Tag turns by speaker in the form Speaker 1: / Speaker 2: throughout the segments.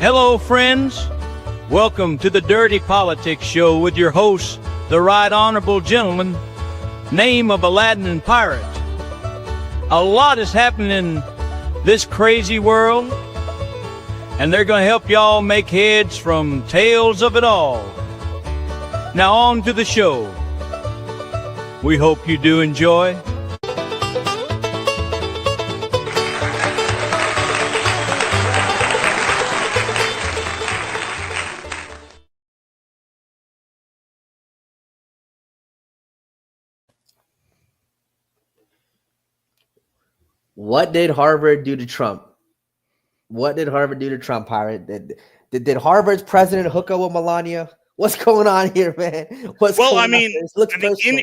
Speaker 1: Hello, friends. Welcome to the Dirty Politics Show with your host, the Right Honorable Gentleman, name of Aladdin and Pirate. A lot is happening in this crazy world, and they're going to help y'all make heads from tales of it all. Now on to the show. We hope you do enjoy.
Speaker 2: What did Harvard do to Trump? What did Harvard do to Trump, Pirate? Did Harvard's president hook up with Melania? What's going on here, man?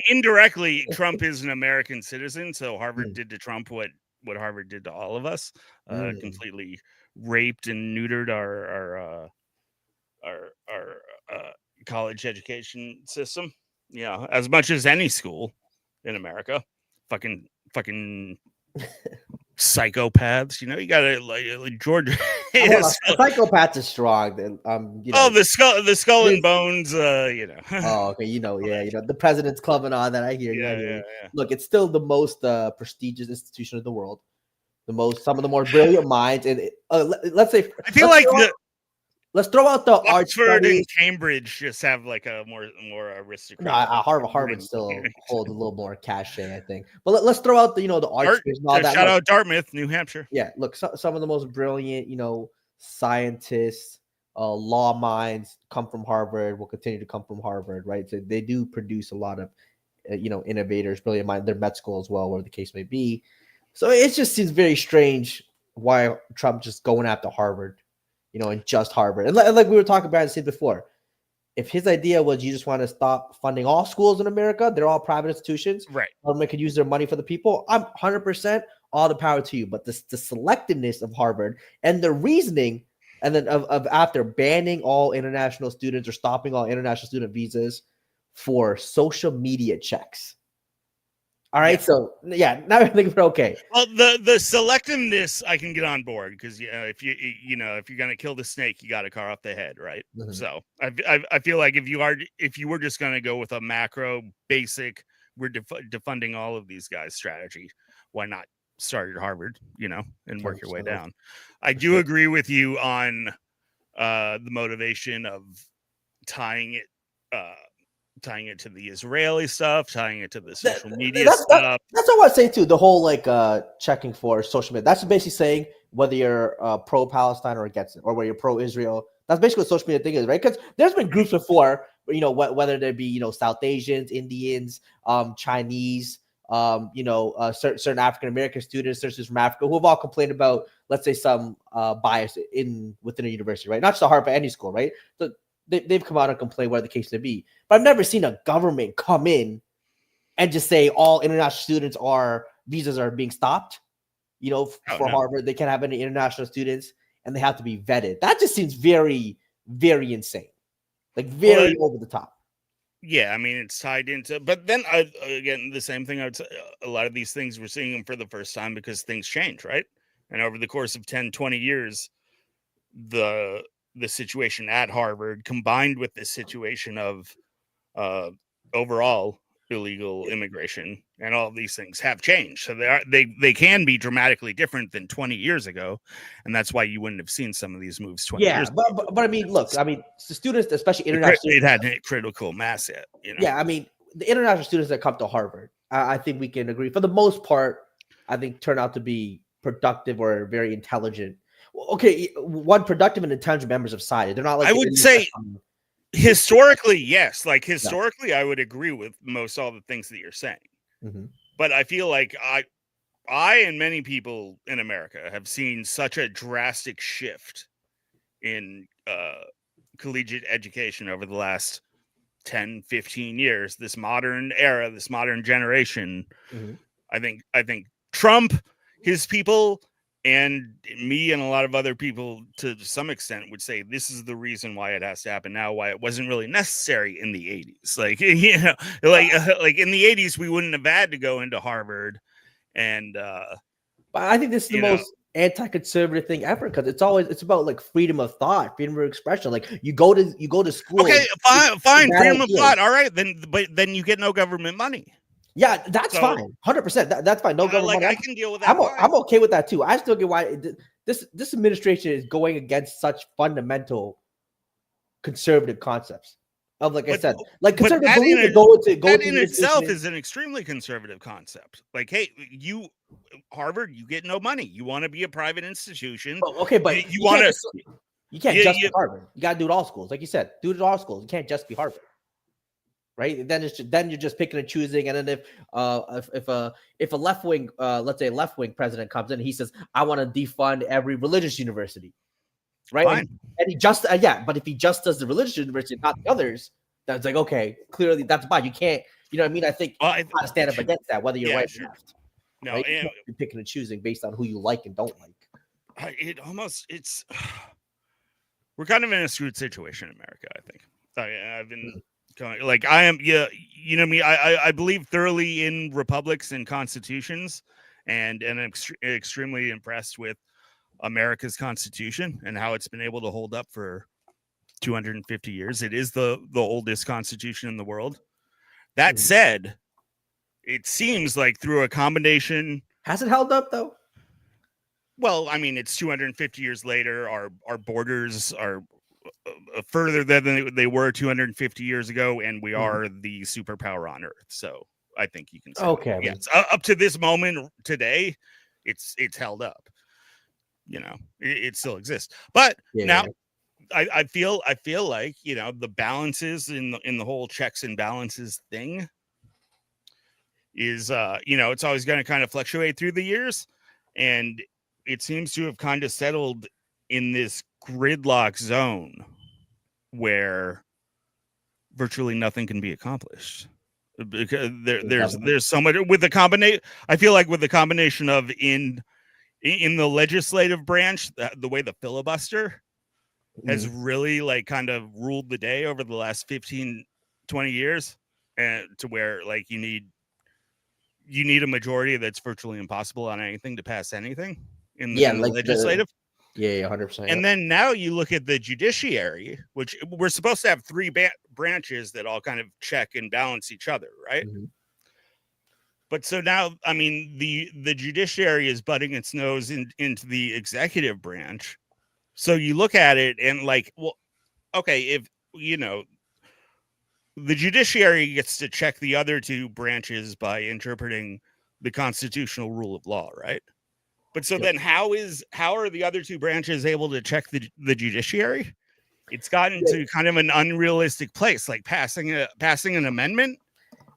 Speaker 3: Indirectly, Trump is an American citizen, so Harvard did to Trump what Harvard did to all of us. Completely raped and neutered our college education system. Yeah, as much as any school in America. Fucking psychopaths, you gotta like Georgia.
Speaker 2: Psychopaths is strong. Then
Speaker 3: the skull and bones.
Speaker 2: Oh, okay. The President's Club and all that. I hear you. Yeah. Look, it's still the most prestigious institution in the world. Some of the more brilliant minds. And let's say,
Speaker 3: I feel like
Speaker 2: let's throw out the
Speaker 3: Oxford and Cambridge just have like a more aristocratic.
Speaker 2: No, Harvard still holds a little more cachet, I think. But let's throw out the arts and all that.
Speaker 3: Shout out Dartmouth, New Hampshire.
Speaker 2: Yeah, look, some of the most brilliant, scientists, law minds come from Harvard. Will continue to come from Harvard, right? So they do produce a lot of, innovators, brilliant minds. They're med school as well, whatever the case may be. So it just seems very strange why Trump just going after Harvard. And just Harvard. And like we were talking about it before, if his idea was you just want to stop funding all schools in America, they're all private institutions.
Speaker 3: Right.
Speaker 2: Government could use their money for the people. I'm 100% all the power to you. But the selectiveness of Harvard and the reasoning, and then of after banning all international students or stopping all international student visas for social media checks. All right, so now I think we're okay.
Speaker 3: Well, the selectiveness I can get on board because if you're gonna kill the snake, you got to carve off the head, right? Mm-hmm. So I feel like if you were just gonna go with a macro basic, we're defunding all of these guys strategy, why not start at Harvard, and work your way down? I do agree with you on the motivation of tying it to the Israeli stuff, tying it to the social media stuff.
Speaker 2: That's what I want to say too. The whole checking for social media. That's basically saying whether you're pro-Palestine or against it, or whether you're pro-Israel. That's basically what social media thing is, right? Because there's been groups before, whether there be South Asians, Indians, Chinese, certain African American students, citizens from Africa, who have all complained about, let's say, some bias within a university, right? Not just a Harvard, any school, right? So they've come out and complained, whatever the case may be. But I've never seen a government come in and just say all international students visas are being stopped. Harvard, they can't have any international students and they have to be vetted. That just seems very, very insane. Like very over the top.
Speaker 3: Yeah, I mean, it's tied into, but then again, the same thing. I would say a lot of these things we're seeing them for the first time because things change, right? And over the course of 10, 20 years, the situation at Harvard combined with the situation of overall illegal immigration and all of these things have changed. So they can be dramatically different than 20 years ago. And that's why you wouldn't have seen some of these moves 20 years ago.
Speaker 2: But I mean, look, the students, especially international students.
Speaker 3: It had critical mass yet.
Speaker 2: Yeah, I mean, the international students that come to Harvard, I think we can agree, for the most part, I think turn out to be productive or very intelligent. Okay, one productive and intelligent members of society. They're not like,
Speaker 3: I would say historically, yes. Like historically, I would agree with most all the things that you're saying. Mm-hmm. But I feel like I and many people in America have seen such a drastic shift in collegiate education over the last 10, 15 years, this modern era, this modern generation. Mm-hmm. I think Trump, his people, and me and a lot of other people to some extent would say this is the reason why it has to happen now, why it wasn't really necessary in the 80s. Like, like in the 80s, we wouldn't have had to go into Harvard. And
Speaker 2: but I think this is the most anti-conservative thing ever, because it's about like freedom of thought, freedom of expression. Like you go to school.
Speaker 3: Okay, fine, freedom of
Speaker 2: ideas.
Speaker 3: thought. All right, then you get no government money.
Speaker 2: Yeah, that's fine. 100%. That's fine. No government money.
Speaker 3: I can deal with that.
Speaker 2: I'm okay with that too. I still get why this administration is going against such fundamental conservative concepts. Of like I said, like conservative belief to go
Speaker 3: that in itself is an extremely conservative concept. Like, hey, you Harvard, you get no money. You want to be a private institution.
Speaker 2: Okay, but
Speaker 3: you want to.
Speaker 2: You can't just be Harvard. You got to do it all schools, like you said. Do it at all schools. You can't just be Harvard, right? Then you're just picking and choosing. And then if a left wing, let's say a left wing president comes in, and he says, "I want to defund every religious university." Right, and he just but if he just does the religious university, not the others, that's like okay, clearly that's bad. You can't, you know what I mean? I think you got to stand up against that, whether you're right or left.
Speaker 3: No,
Speaker 2: right? You can't be picking and choosing based on who you like and don't like.
Speaker 3: We're kind of in a screwed situation in America. I think I've been going like I am. Yeah, you know me. I believe thoroughly in republics and constitutions, and I'm extremely impressed with America's Constitution and how it's been able to hold up for 250 years. It is the oldest constitution in the world. That said, it seems like through a combination.
Speaker 2: Has it held up though?
Speaker 3: Well, I mean, it's 250 years later. Our borders are further than they were 250 years ago, and we are the superpower on Earth. So I think you can say
Speaker 2: okay.
Speaker 3: Yes, up to this moment today, it's held up. You know, it still exists, but now I feel like, you know, the balances in the whole checks and balances thing is, you know, it's always going to kind of fluctuate through the years, and it seems to have kind of settled in this gridlock zone where virtually nothing can be accomplished because there's so much with the combination. I feel like with the combination of in the legislative branch, the way the filibuster has really like kind of ruled the day over the last 15, 20 years, and to where like you need a majority that's virtually impossible on anything to pass anything in the legislative.
Speaker 2: 100%.
Speaker 3: And then now you look at the judiciary, which we're supposed to have three branches that all kind of check and balance each other, right? But so now, I mean, the judiciary is butting its nose into the executive branch. So you look at it and like, well, okay, if, you know, the judiciary gets to check the other two branches by interpreting the constitutional rule of law, right? But so then how are the other two branches able to check the judiciary? It's gotten to kind of an unrealistic place, like passing an amendment.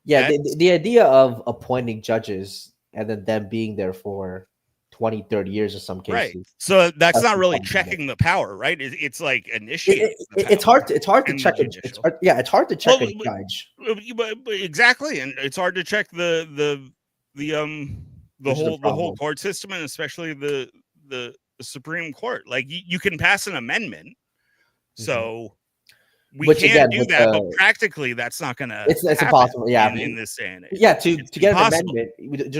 Speaker 2: Yeah, the idea of appointing judges and then them being there for 20, 30 years in some cases.
Speaker 3: Right. So that's not really checking the power, right? It's like initiating.
Speaker 2: It's hard to check it. It's hard to check a judge.
Speaker 3: Exactly, and it's hard to check the whole court system, and especially the Supreme Court. Like you can pass an amendment, so. We can't do that, but practically that's not going to.
Speaker 2: It's impossible. Yeah,
Speaker 3: in this day and age.
Speaker 2: Yeah, to get an amendment,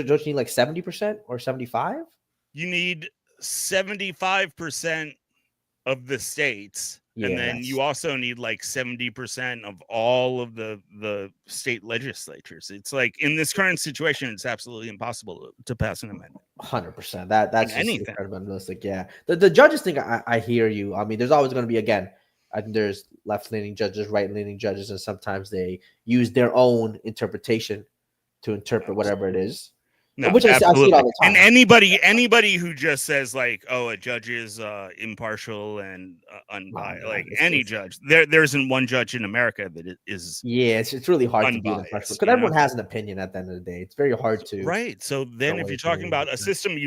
Speaker 2: don't you need like 70% or 75%?
Speaker 3: You need 75% of the states, and then you also need like 70% of all of the state legislatures. It's like in this current situation, it's absolutely impossible to pass an amendment.
Speaker 2: 100%. That's anything unrealistic. Yeah, the judges thing. I hear you. I mean, there's always going to be again. I think there's left-leaning judges, right-leaning judges, and sometimes they use their own interpretation to interpret whatever it is.
Speaker 3: No,
Speaker 2: which I see all the time.
Speaker 3: And anybody who just says like, "Oh, a judge is impartial and unbiased," like any judge, there isn't one judge in America that is.
Speaker 2: Yeah, it's really hard to be impartial because everyone has an opinion at the end of the day. It's very hard to.
Speaker 3: Right. So then, if you're talking about a system,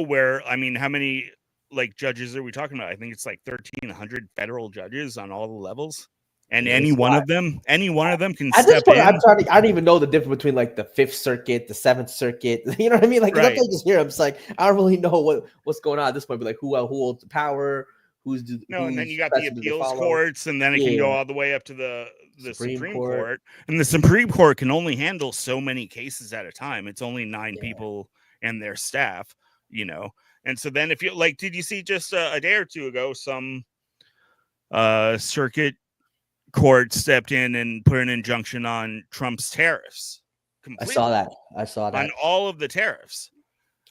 Speaker 3: where I mean, how many like judges are we talking about? I think it's like 1,300 federal judges on all the levels, and any one of them can
Speaker 2: at
Speaker 3: step
Speaker 2: this point,
Speaker 3: in.
Speaker 2: I don't even know the difference between like the 5th Circuit, the 7th Circuit. You know what I mean? Like I just hear, I'm just like, I don't really know what's going on at this point. But like, who holds the power?
Speaker 3: And then you got the appeals courts, and then it can go all the way up to the Supreme Court. And the Supreme Court can only handle so many cases at a time. It's only 9 people and their staff, you know. And so then if you like, did you see just a day or two ago, some circuit court stepped in and put an injunction on Trump's tariffs.
Speaker 2: Completely. I saw that.
Speaker 3: On all of the tariffs.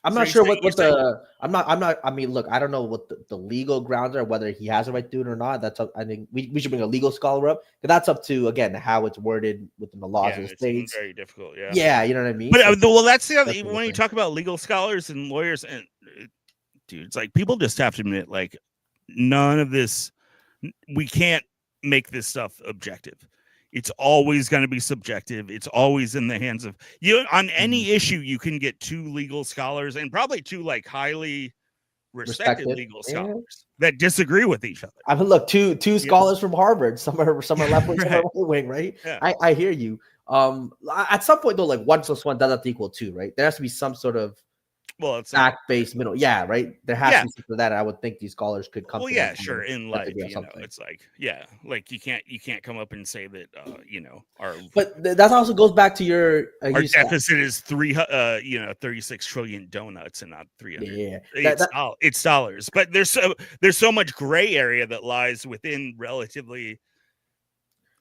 Speaker 2: I'm not sure what the I'm not I mean, look, I don't know what the legal grounds are, whether he has a right to do it or not. That's up. I think we should bring a legal scholar up, because that's up to, again, how it's worded within the laws of the states.
Speaker 3: Very difficult.
Speaker 2: Yeah, you know what I mean.
Speaker 3: But well, that's the other. When you talk about legal scholars and lawyers, and dude, it's like people just have to admit, like, none of this, we can't make this stuff objective. It's always going to be subjective. It's always in the hands of you. On any issue, you can get two legal scholars, and probably two like highly respected legal scholars that disagree with each other.
Speaker 2: I mean, look, two scholars from Harvard. Some are left wing, some are right wing, right? Yeah. I hear you. At some point though, like 1 + 1 doesn't equal 2, right? There has to be some sort of
Speaker 3: it's
Speaker 2: fact-based middle, right? There has to be something for that. I would think these scholars could come.
Speaker 3: Well, sure. In life, it's like, like you can't come up and say that, our.
Speaker 2: But that also goes back to your
Speaker 3: our deficit is 36 trillion donuts and not 300. Yeah, it's dollars, but there's so much gray area that lies within relatively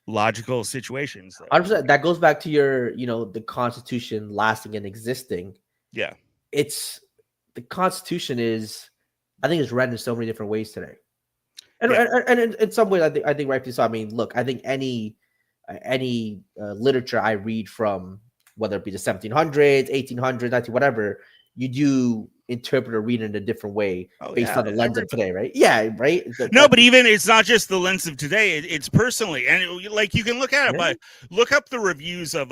Speaker 3: logical situations.
Speaker 2: 100%. That goes back to your, the Constitution lasting and existing.
Speaker 3: Yeah.
Speaker 2: It's the Constitution is, I think, it's read in so many different ways today, and in some ways, I think rightfully so. I mean, look, I think any literature I read from, whether it be the 1700s, 1800s, 19, whatever, you do interpret or read in a different way based on the lens of today, right? Yeah, right.
Speaker 3: But even it's not just the lens of today; it's personally, and like you can look at it, but look up the reviews of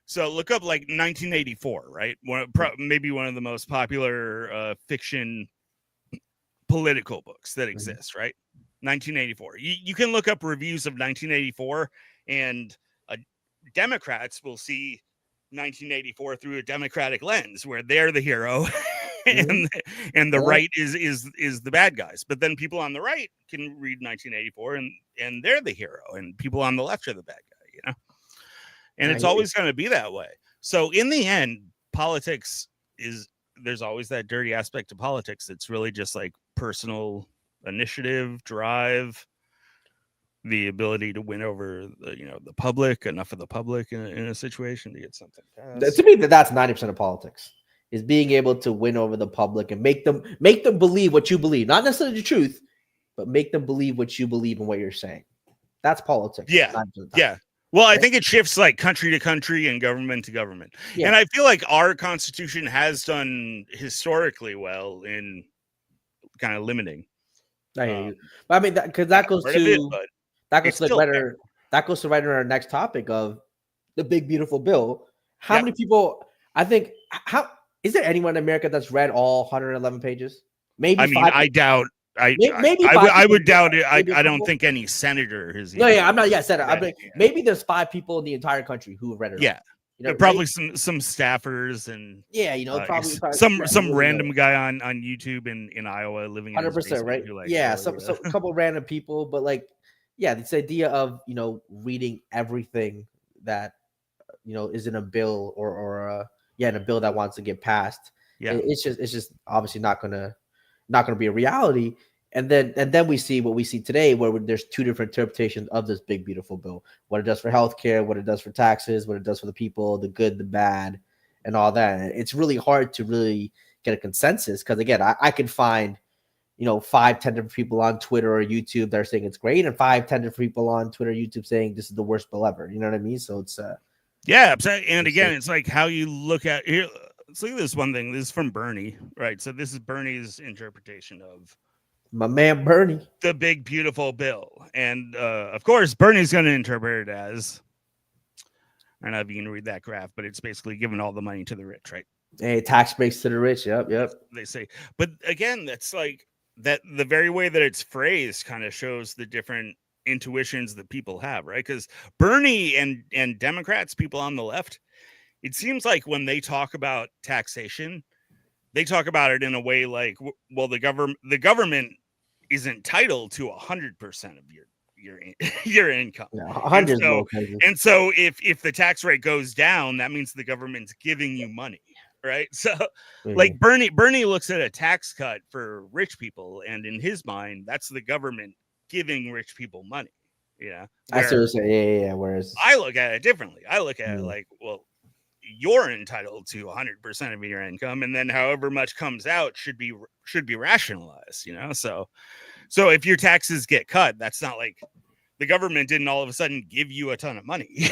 Speaker 3: So look up like 1984, right? Maybe one of the most popular fiction political books that exists, right? 1984. You can look up reviews of 1984, and Democrats will see 1984 through a Democratic lens, where they're the hero, and the right is the bad guys. But then people on the right can read 1984, and they're the hero, and people on the left are the bad guy, And it's always going to be that way. So in the end, politics there's always that dirty aspect of politics. It's really just like personal initiative, drive, the ability to win over the public, enough of the public in a situation to get something passed.
Speaker 2: To me, that's 90% of politics, is being able to win over the public and make them believe what you believe. Not necessarily the truth, but make them believe what you believe and what you're saying. That's politics.
Speaker 3: Yeah. Well, I think it shifts like country to country and government to government. Yeah. And I feel like our Constitution has done historically well in kind of limiting.
Speaker 2: I hear you. But I mean, that goes to right in our next topic of the big, beautiful bill. How many people, I think, is there anyone in America that's read all 111 pages? Maybe.
Speaker 3: I mean, I doubt. I would doubt it. I don't think any senator has.
Speaker 2: I'm not. Yeah, senator. Maybe there's 5 people in the entire country who have read it.
Speaker 3: Yeah, probably some staffers and
Speaker 2: probably
Speaker 3: some random guy on YouTube in Iowa living in
Speaker 2: 100%, right? So a couple random people, but this idea of reading everything that is in a bill or in a bill that wants to get passed. Yeah, it's just obviously not gonna be a reality. And then we see what we see today, where there's 2 different interpretations of this big, beautiful bill: what it does for healthcare, what it does for taxes, what it does for the people, the good, the bad, and all that. And it's really hard to really get a consensus, because again, I can find 5-10 different people on Twitter or YouTube that are saying it's great, and 5-10 different people on Twitter or YouTube saying this is the worst bill ever. You know what I mean? So it's
Speaker 3: and again, it's like how you look at here. Let's look at this one thing. This is from Bernie, right? So this is Bernie's interpretation of
Speaker 2: my man Bernie,
Speaker 3: the big beautiful bill. And of course, Bernie's going to interpret it as, I don't know if you can read that graph, but it's basically giving all the money to the rich, right?
Speaker 2: Hey, tax breaks to the rich. Yep.
Speaker 3: They say. But again, that's like that the very way that it's phrased kind of shows the different intuitions that people have, right? Because Bernie and Democrats, people on the left, it seems like when they talk about taxation, they talk about it in a way like, well, the government is entitled to 100% of your income. And so if the tax rate goes down, that means the government's giving you money. right? So like Bernie looks at a tax cut for rich people, and in his mind, that's the government giving rich people money. Yeah.
Speaker 2: I see what you're saying. Yeah. Whereas
Speaker 3: I look at it differently. I look at it like, well, you're entitled to 100% of your income, and then however much comes out should be rationalized, you know? So if your taxes get cut, that's not like the government didn't all of a sudden give you a ton of money.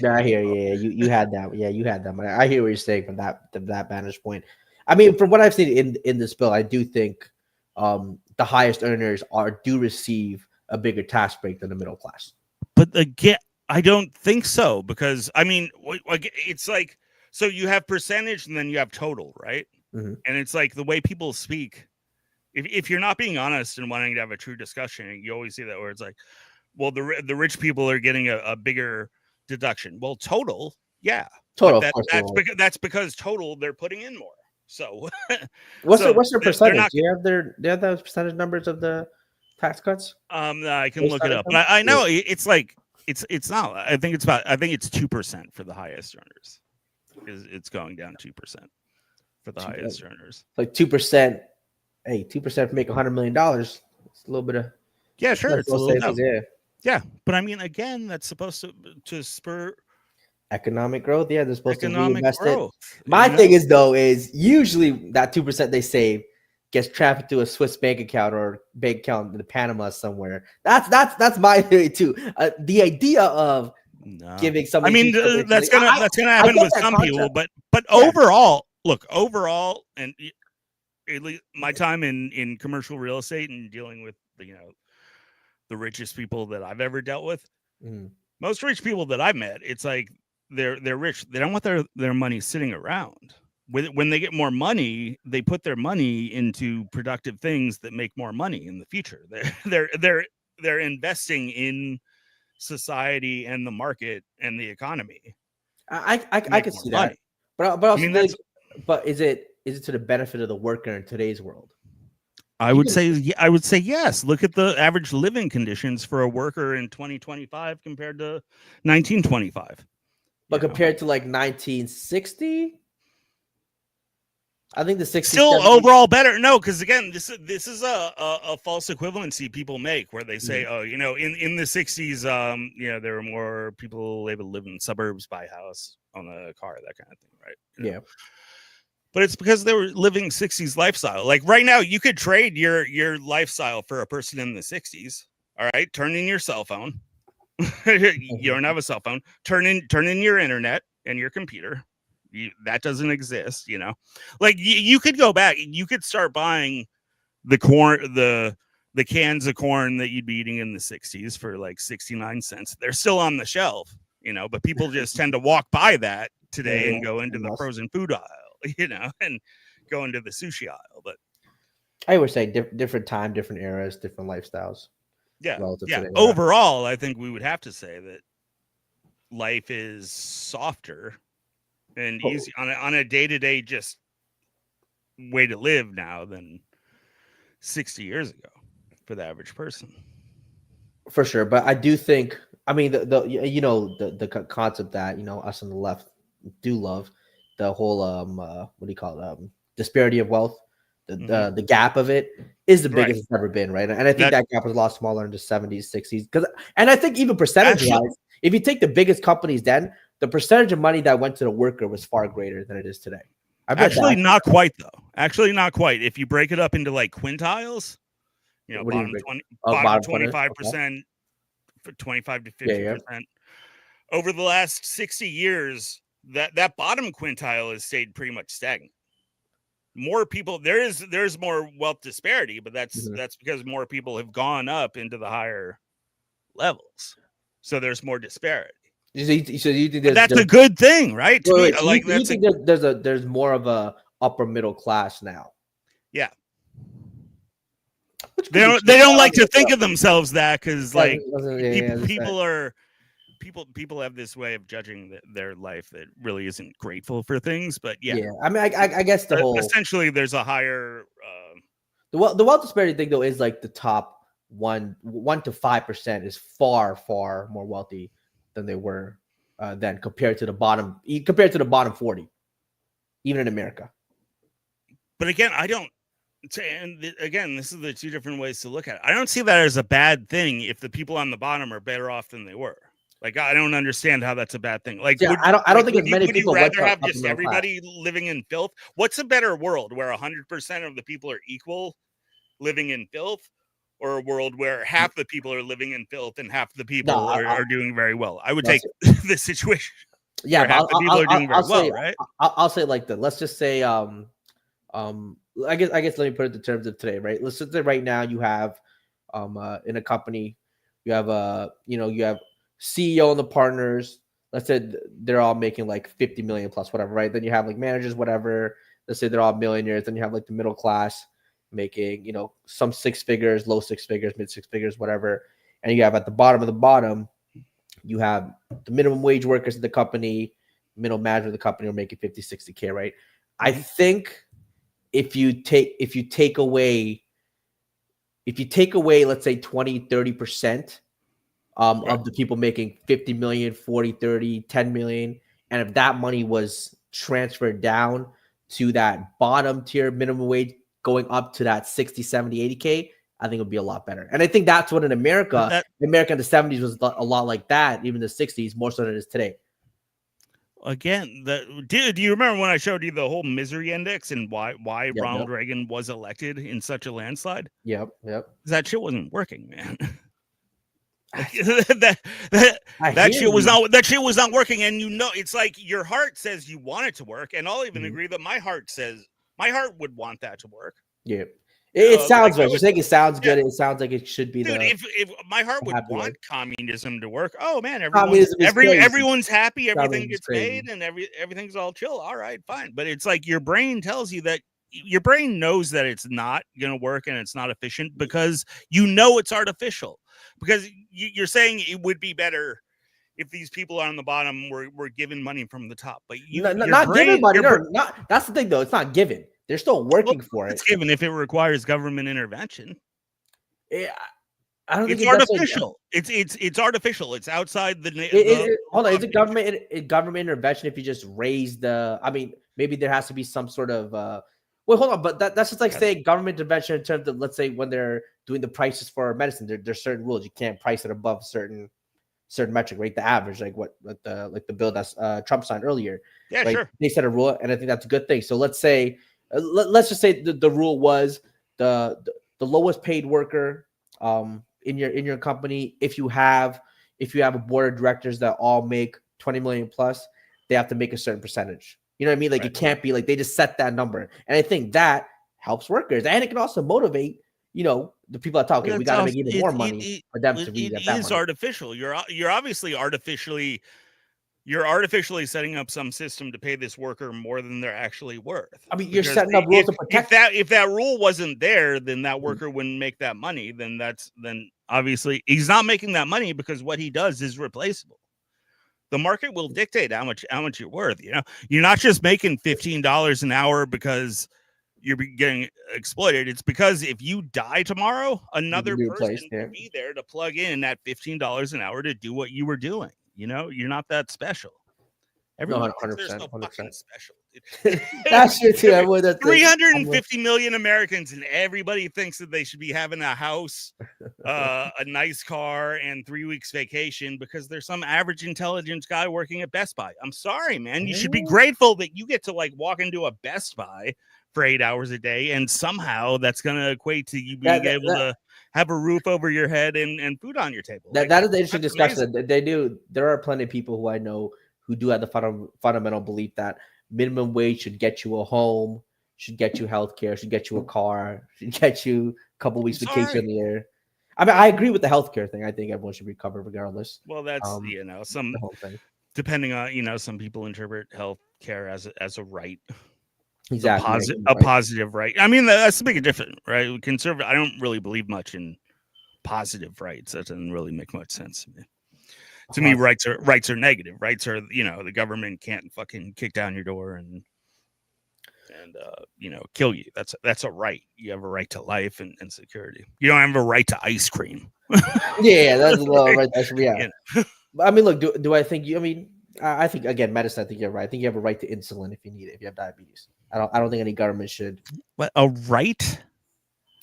Speaker 2: I hear you. Yeah, you had that. Yeah, you had that. I hear what you're saying from that vantage point. I mean, from what I've seen in this bill, I do think the highest earners do receive a bigger tax break than the middle class.
Speaker 3: But again, I don't think so, because I mean, it's like, so you have percentage and then you have total, right?
Speaker 2: Mm-hmm.
Speaker 3: And it's like the way people speak. If you're not being honest and wanting to have a true discussion, you always see that where it's like, well, the rich people are getting a bigger deduction. Well, total, yeah,
Speaker 2: total.
Speaker 3: That's because total they're putting in more. So
Speaker 2: what's their percentage? Do you have the percentage numbers of the tax cuts?
Speaker 3: I can look it up. But I know it's like it's not. I think it's 2% for the highest earners. It's going down 2% for the highest earners.
Speaker 2: Like 2%. Hey, 2% for make $100 million. It's a little bit of
Speaker 3: sure. It's a little
Speaker 2: yeah.
Speaker 3: But I mean, again, that's supposed to spur
Speaker 2: economic growth. Yeah, they're supposed to reinvest
Speaker 3: growth,
Speaker 2: it. My thing is usually that 2% they save gets trafficked to a Swiss bank account or bank account in Panama somewhere. That's my theory too. The idea of giving somebody.
Speaker 3: I mean, that's gonna happen with some people, but overall, and at least my time in commercial real estate and dealing with the richest people that I've ever dealt with, most rich people that I've met, it's like they're rich. They don't want their money sitting around. When they get more money, they put their money into productive things that make more money in the future. They're investing in society and the market and the economy.
Speaker 2: I can see that, but I mean, but is it to the benefit of the worker in today's world?
Speaker 3: I would say yes. Look at the average living conditions for a worker in 2025 compared to 1925.
Speaker 2: But compared to like 1960, I think the 60s
Speaker 3: still 70s, overall better. No, because again, this is a false equivalency people make where they say, oh, in the 60s, there were more people able to live in suburbs, buy a house, own a car, that kind of thing, right?
Speaker 2: Yeah.
Speaker 3: But it's because they were living 60s lifestyle. Like right now, you could trade your lifestyle for a person in the 60s. All right, turn in your cell phone. You don't have a cell phone. Turn in your internet and your computer. That doesn't exist, Like you could go back. You could start buying the corn, the cans of corn that you'd be eating in the 60s for like 69 cents. They're still on the shelf, but people just tend to walk by that today and go into the frozen food aisle. And go into the sushi aisle. But
Speaker 2: I would say different time, different eras, different lifestyles.
Speaker 3: Yeah. Overall, I think we would have to say that life is softer and easy on a day-to-day just way to live now than 60 years ago for the average person.
Speaker 2: For sure. But I do think, I mean, the concept that, us on the left do love, the whole what do you call it? Disparity of wealth, the gap of it is the biggest it's ever been, right? And I think that gap was a lot smaller in the 70s, 60s. And I think even percentage-wise, if you take the biggest companies then, the percentage of money that went to the worker was far greater than it is today.
Speaker 3: Actually, not quite though. Actually, not quite. If you break it up into like quintiles, bottom 25%, 25 to 50%. Over the last 60 years, that bottom quintile has stayed pretty much stagnant. More people, there's more wealth disparity, but that's because more people have gone up into the higher levels, so there's more disparity.
Speaker 2: So you think
Speaker 3: that's a good thing, right?
Speaker 2: You think there's more of a upper middle class now?
Speaker 3: Yeah. They don't like to think of themselves that because people have this way of judging their life that really isn't grateful for things. But
Speaker 2: I mean, I guess the whole
Speaker 3: essentially there's a higher
Speaker 2: the wealth disparity thing though is like the top 1 to 5% is far more wealthy than they were then compared to the bottom 40. even in America.
Speaker 3: But again, I don't. And again, this is the two different ways to look at it. I don't see that as a bad thing if the people on the bottom are better off than they were. Like, I don't understand how that's a bad thing. Like,
Speaker 2: yeah, I don't think as many people
Speaker 3: would you rather have just everybody living in filth? What's a better world, where 100% of the people are equal living in filth, or a world where half the people are living in filth and half the people are doing very well? I would take the situation.
Speaker 2: Yeah,
Speaker 3: half the people are doing very well, right?
Speaker 2: I'll say like that. Let's just say I guess let me put it in terms of today, right? Let's say right now you have in a company, you have you have CEO and the partners. Let's say they're all making like 50 million plus whatever, right? Then you have like managers, whatever. Let's say they're all millionaires. Then you have like the middle class making, some 6 figures, low 6 figures, mid 6 figures, whatever. And you have at the bottom of the bottom, you have the minimum wage workers at the company, middle management of the company are making 50, 60K, right? I think if you take away, let's say 20, 30% of the people making 50 million, 40, 30, 10 million, and if that money was transferred down to that bottom tier minimum wage, going up to that 60, 70, 80K, I think it would be a lot better. And I think that's what in America in the 70s was a lot like that, even the 60s, more so than it is today.
Speaker 3: Again, do you remember when I showed you the whole misery index and why Ronald Reagan was elected in such a landslide?
Speaker 2: Yep.
Speaker 3: That shit wasn't working, man. that shit was not working, and it's like your heart says you want it to work, and I'll even agree that my heart would want that to work.
Speaker 2: Yeah. It sounds right. You're saying it sounds good. It sounds like it should be.
Speaker 3: Dude, if my heart would want communism to work, oh man, everyone's happy, everything gets paid, and everything's all chill. All right, fine. But it's like your brain tells you that your brain knows that it's not going to work and it's not efficient because it's artificial. Because you're saying it would be better if these people on the bottom were given money from the top, but
Speaker 2: not given money. That's the thing, though. It's not given. They're still working for it.
Speaker 3: It's given if it requires government intervention.
Speaker 2: Yeah, I don't think
Speaker 3: it's artificial. It's artificial. It's outside the.
Speaker 2: Hold on, is it government intervention if you just raise the? I mean, maybe there has to be some sort of. Well, hold on, but that's just like saying government intervention in terms of, let's say, when they're doing the prices for medicine, there's certain rules. You can't price it above certain metric, right? The average, like the bill that's Trump signed earlier.
Speaker 3: Yeah, sure.
Speaker 2: They set a rule, and I think that's a good thing. So let's say. Let's just say the rule was the lowest paid worker in your company. If you have a board of directors that all make 20 million plus, they have to make a certain percentage. You know what I mean? Like, It can't be like they just set that number. And I think that helps workers, and it can also motivate the people that talk. Okay, we got to make even more money for them to read that. It is
Speaker 3: artificial. You're obviously artificially. You're artificially setting up some system to pay this worker more than they're actually worth.
Speaker 2: I mean, you're setting up rules to protect.
Speaker 3: If that rule wasn't there, then that worker wouldn't make that money. Then obviously he's not making that money because what he does is replaceable. The market will dictate how much you're worth. You're not just making $15 an hour because you're getting exploited. It's because if you die tomorrow, another person will be there to plug in at $15 an hour to do what you were doing. You're not that special. Everyone
Speaker 2: 100%, 100%.
Speaker 3: Special.
Speaker 2: That's true too.
Speaker 3: 350 million Americans, and everybody thinks that they should be having a house, a nice car, and 3 weeks vacation because there's some average intelligence guy working at Best Buy. I'm sorry, man. You should be grateful that you get to walk into a Best Buy for 8 hours a day, and somehow that's going to equate to you being able to have a roof over your head and food on your table.
Speaker 2: That is the interesting discussion. There are plenty of people who I know who do have the fundamental belief that minimum wage should get you a home, should get you healthcare, should get you a car, should get you a couple weeks vacation a year. I mean, I agree with the healthcare thing. I think everyone should be covered regardless.
Speaker 3: Well, that's some the whole thing. Depending on some people interpret healthcare as a right.
Speaker 2: Exactly.
Speaker 3: A positive right. I mean, that's a big difference, right? Conservative. I don't really believe much in positive rights. That doesn't really make much sense to me. To me, rights are negative. Rights are, the government can't fucking kick down your door and kill you. That's a right. You have a right to life and security. You don't have a right to ice cream.
Speaker 2: Yeah, that's a little right. Yeah. I mean, look, do I think I think again, medicine. I think you're right. I think you have a right to insulin if you need it. If you have diabetes, I don't think any government should.
Speaker 4: What, a right?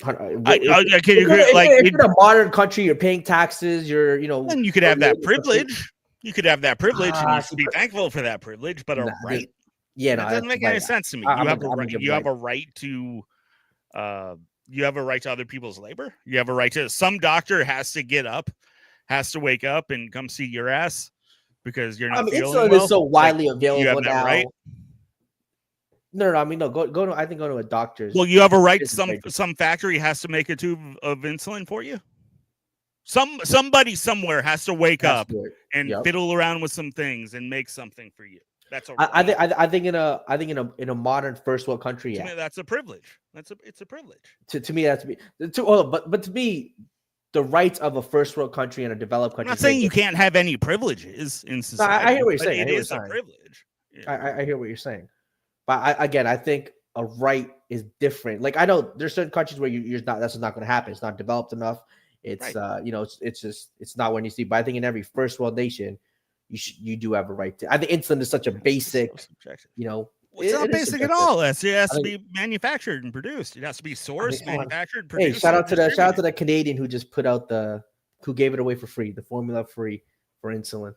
Speaker 2: If
Speaker 4: Can you agree? Like,
Speaker 2: you're in a modern country, you're paying taxes. You're
Speaker 3: then you could have that privilege. You could have that privilege, and you should be thankful for that privilege. But a right?
Speaker 2: Yeah,
Speaker 3: that doesn't make any sense to me. You have a right. You have a right to. You have a right to other people's labor. You have a right to. Some doctor has to get up, has to wake up and come see your ass because you're not feeling well.
Speaker 2: Insulin is so widely available
Speaker 3: you have that
Speaker 2: now.
Speaker 3: Right?
Speaker 2: No. I mean, no. Go to. I think go to a doctor's.
Speaker 3: Well, you have a right. Some factory has to make a tube of insulin for you. Somebody somewhere has to wake up and fiddle around with some things and make something for you. That's a right.
Speaker 2: I think in a modern first world country,
Speaker 3: to me, that's a privilege. It's a privilege.
Speaker 2: To me, that's but to me, the rights of a first world country and a developed country.
Speaker 3: I'm not saying you can't have any privileges in society.
Speaker 2: I hear what you're saying.
Speaker 3: It is a privilege.
Speaker 2: Yeah. I hear what you're saying, but I think a right is different. Like I know there's certain countries where you're not. That's not going to happen. It's not developed enough. It's right. It's not what you see. But I think in every first world nation, you do have a right to. I think insulin is such a basic,
Speaker 3: it's not basic at all. It has to be manufactured and produced. It has to be sourced, manufactured, produced.
Speaker 2: Hey, shout out to the Canadian who just put out who gave it away for free, the formula free for insulin.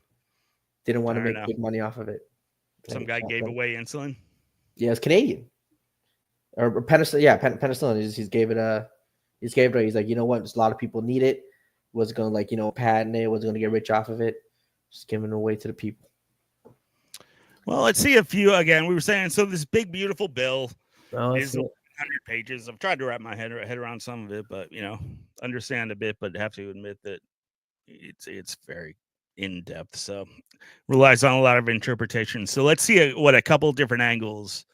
Speaker 2: Didn't want to make big money off of it.
Speaker 3: Some guy gave away insulin.
Speaker 2: Yeah, it's Canadian. Or penicillin. Yeah, penicillin. He gave it away. He's like, you know what? Just a lot of people need it. Was going to patent it. Was going to get rich off of it. Just giving it away to the people.
Speaker 3: Well, let's see a few again. We were saying so. This big, beautiful bill is 100 pages. I've tried to wrap my head around some of it, but understand a bit. But have to admit that it's very in depth. So relies on a lot of interpretation. So let's see what a couple different angles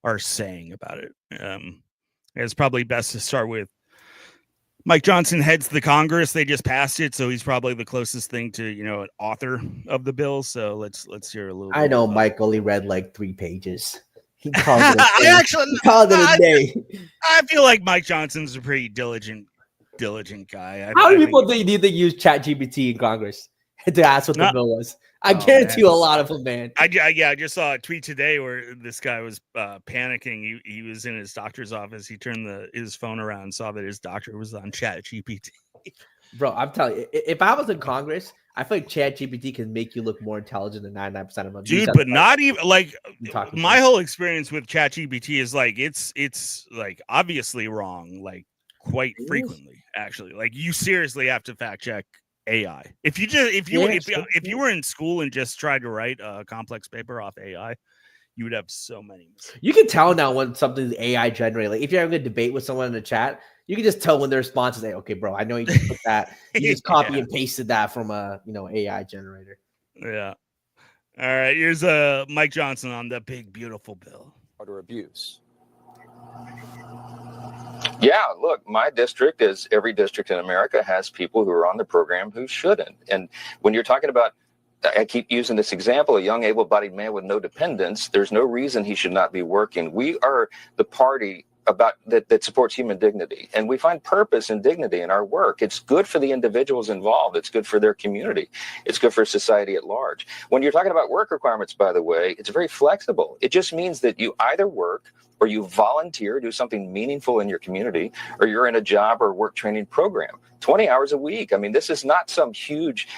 Speaker 3: are saying about it. It's probably best to start with Mike Johnson heads the Congress. They just passed it, so he's probably the closest thing to an author of the bill. So let's hear a little.
Speaker 2: I know Mike only read like 3 pages. He called it a day.
Speaker 3: I feel like Mike Johnson's a pretty diligent guy.
Speaker 2: How many people do you think use ChatGPT in Congress to ask what the bill was? I guarantee you a lot of them, man.
Speaker 3: I just saw a tweet today where this guy was panicking. He was in his doctor's office. He turned his phone around and saw that his doctor was on ChatGPT.
Speaker 2: Bro, I'm telling you, if I was in Congress, I feel like ChatGPT can make you look more intelligent than 99% of them.
Speaker 3: Dude, but not even like my whole experience with ChatGPT is like it's like obviously wrong, like quite frequently, actually. Like you seriously have to fact check AI. If you were in school and just tried to write a complex paper off AI, you would have so many mistakes.
Speaker 2: You can tell now when something's AI generated. Like if you're having a debate with someone in the chat, you can just tell when their response is like, okay, bro, I know you just put that. You just copy and pasted that from a AI generator.
Speaker 3: Yeah. All right. Here's Mike Johnson on the big beautiful bill.
Speaker 5: Or abuse. Yeah, look, my district, as every district in America, has people who are on the program who shouldn't. And when you're talking about, I keep using this example, a young able-bodied man with no dependents, there's no reason he should not be working. We are the party that supports human dignity, and we find purpose and dignity in our work. It's good for the individuals involved. It's good for their community. It's good for society at large. When you're talking about work requirements, by the way, it's very flexible. It just means that you either work or you volunteer, do something meaningful in your community, or you're in a job or work training program. 20 hours a week. I mean, this is not some huge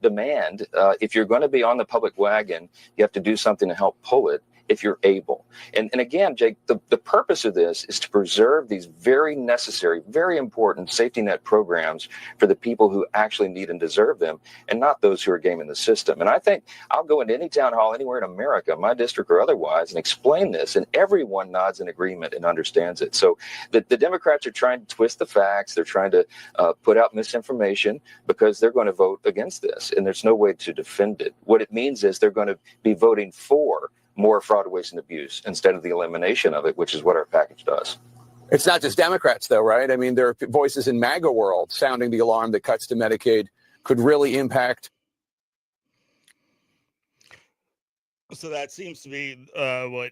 Speaker 5: demand. If you're going to be on the public wagon, you have to do something to help pull it if you're able. And again, Jake, the purpose of this is to preserve these very necessary, very important safety net programs for the people who actually need and deserve them, and not those who are gaming the system. And I think I'll go into any town hall anywhere in America, my district or otherwise, and explain this, and everyone nods in agreement and understands it. So the Democrats are trying to twist the facts. They're trying to put out misinformation because they're going to vote against this, and there's no way to defend it. What it means is they're going to be voting for more fraud, waste, and abuse instead of the elimination of it, which is what our package does.
Speaker 6: It's not just Democrats, though, right? I mean, there are voices in MAGA world sounding the alarm that cuts to Medicaid could really impact.
Speaker 3: So that seems to be what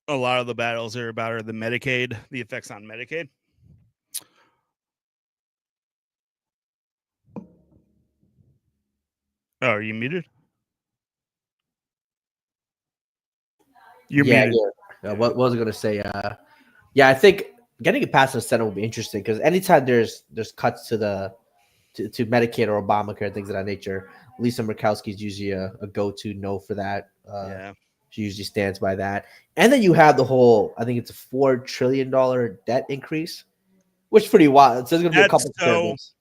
Speaker 3: a lot of the battles are about, are the Medicaid, the effects on Medicaid. Oh, are you muted? You're
Speaker 2: yeah,
Speaker 3: muted.
Speaker 2: yeah. What was I gonna say? Yeah, I think getting it past the Senate will be interesting because anytime there's cuts to the to Medicaid or Obamacare, things of that nature, Lisa Murkowski is usually a go-to no for that.
Speaker 3: Yeah.
Speaker 2: She usually stands by that. And then you have the whole, I think it's a $4 trillion debt increase, which is pretty wild. So there's going to be a
Speaker 3: That's
Speaker 2: couple of
Speaker 3: so.
Speaker 2: conservatives.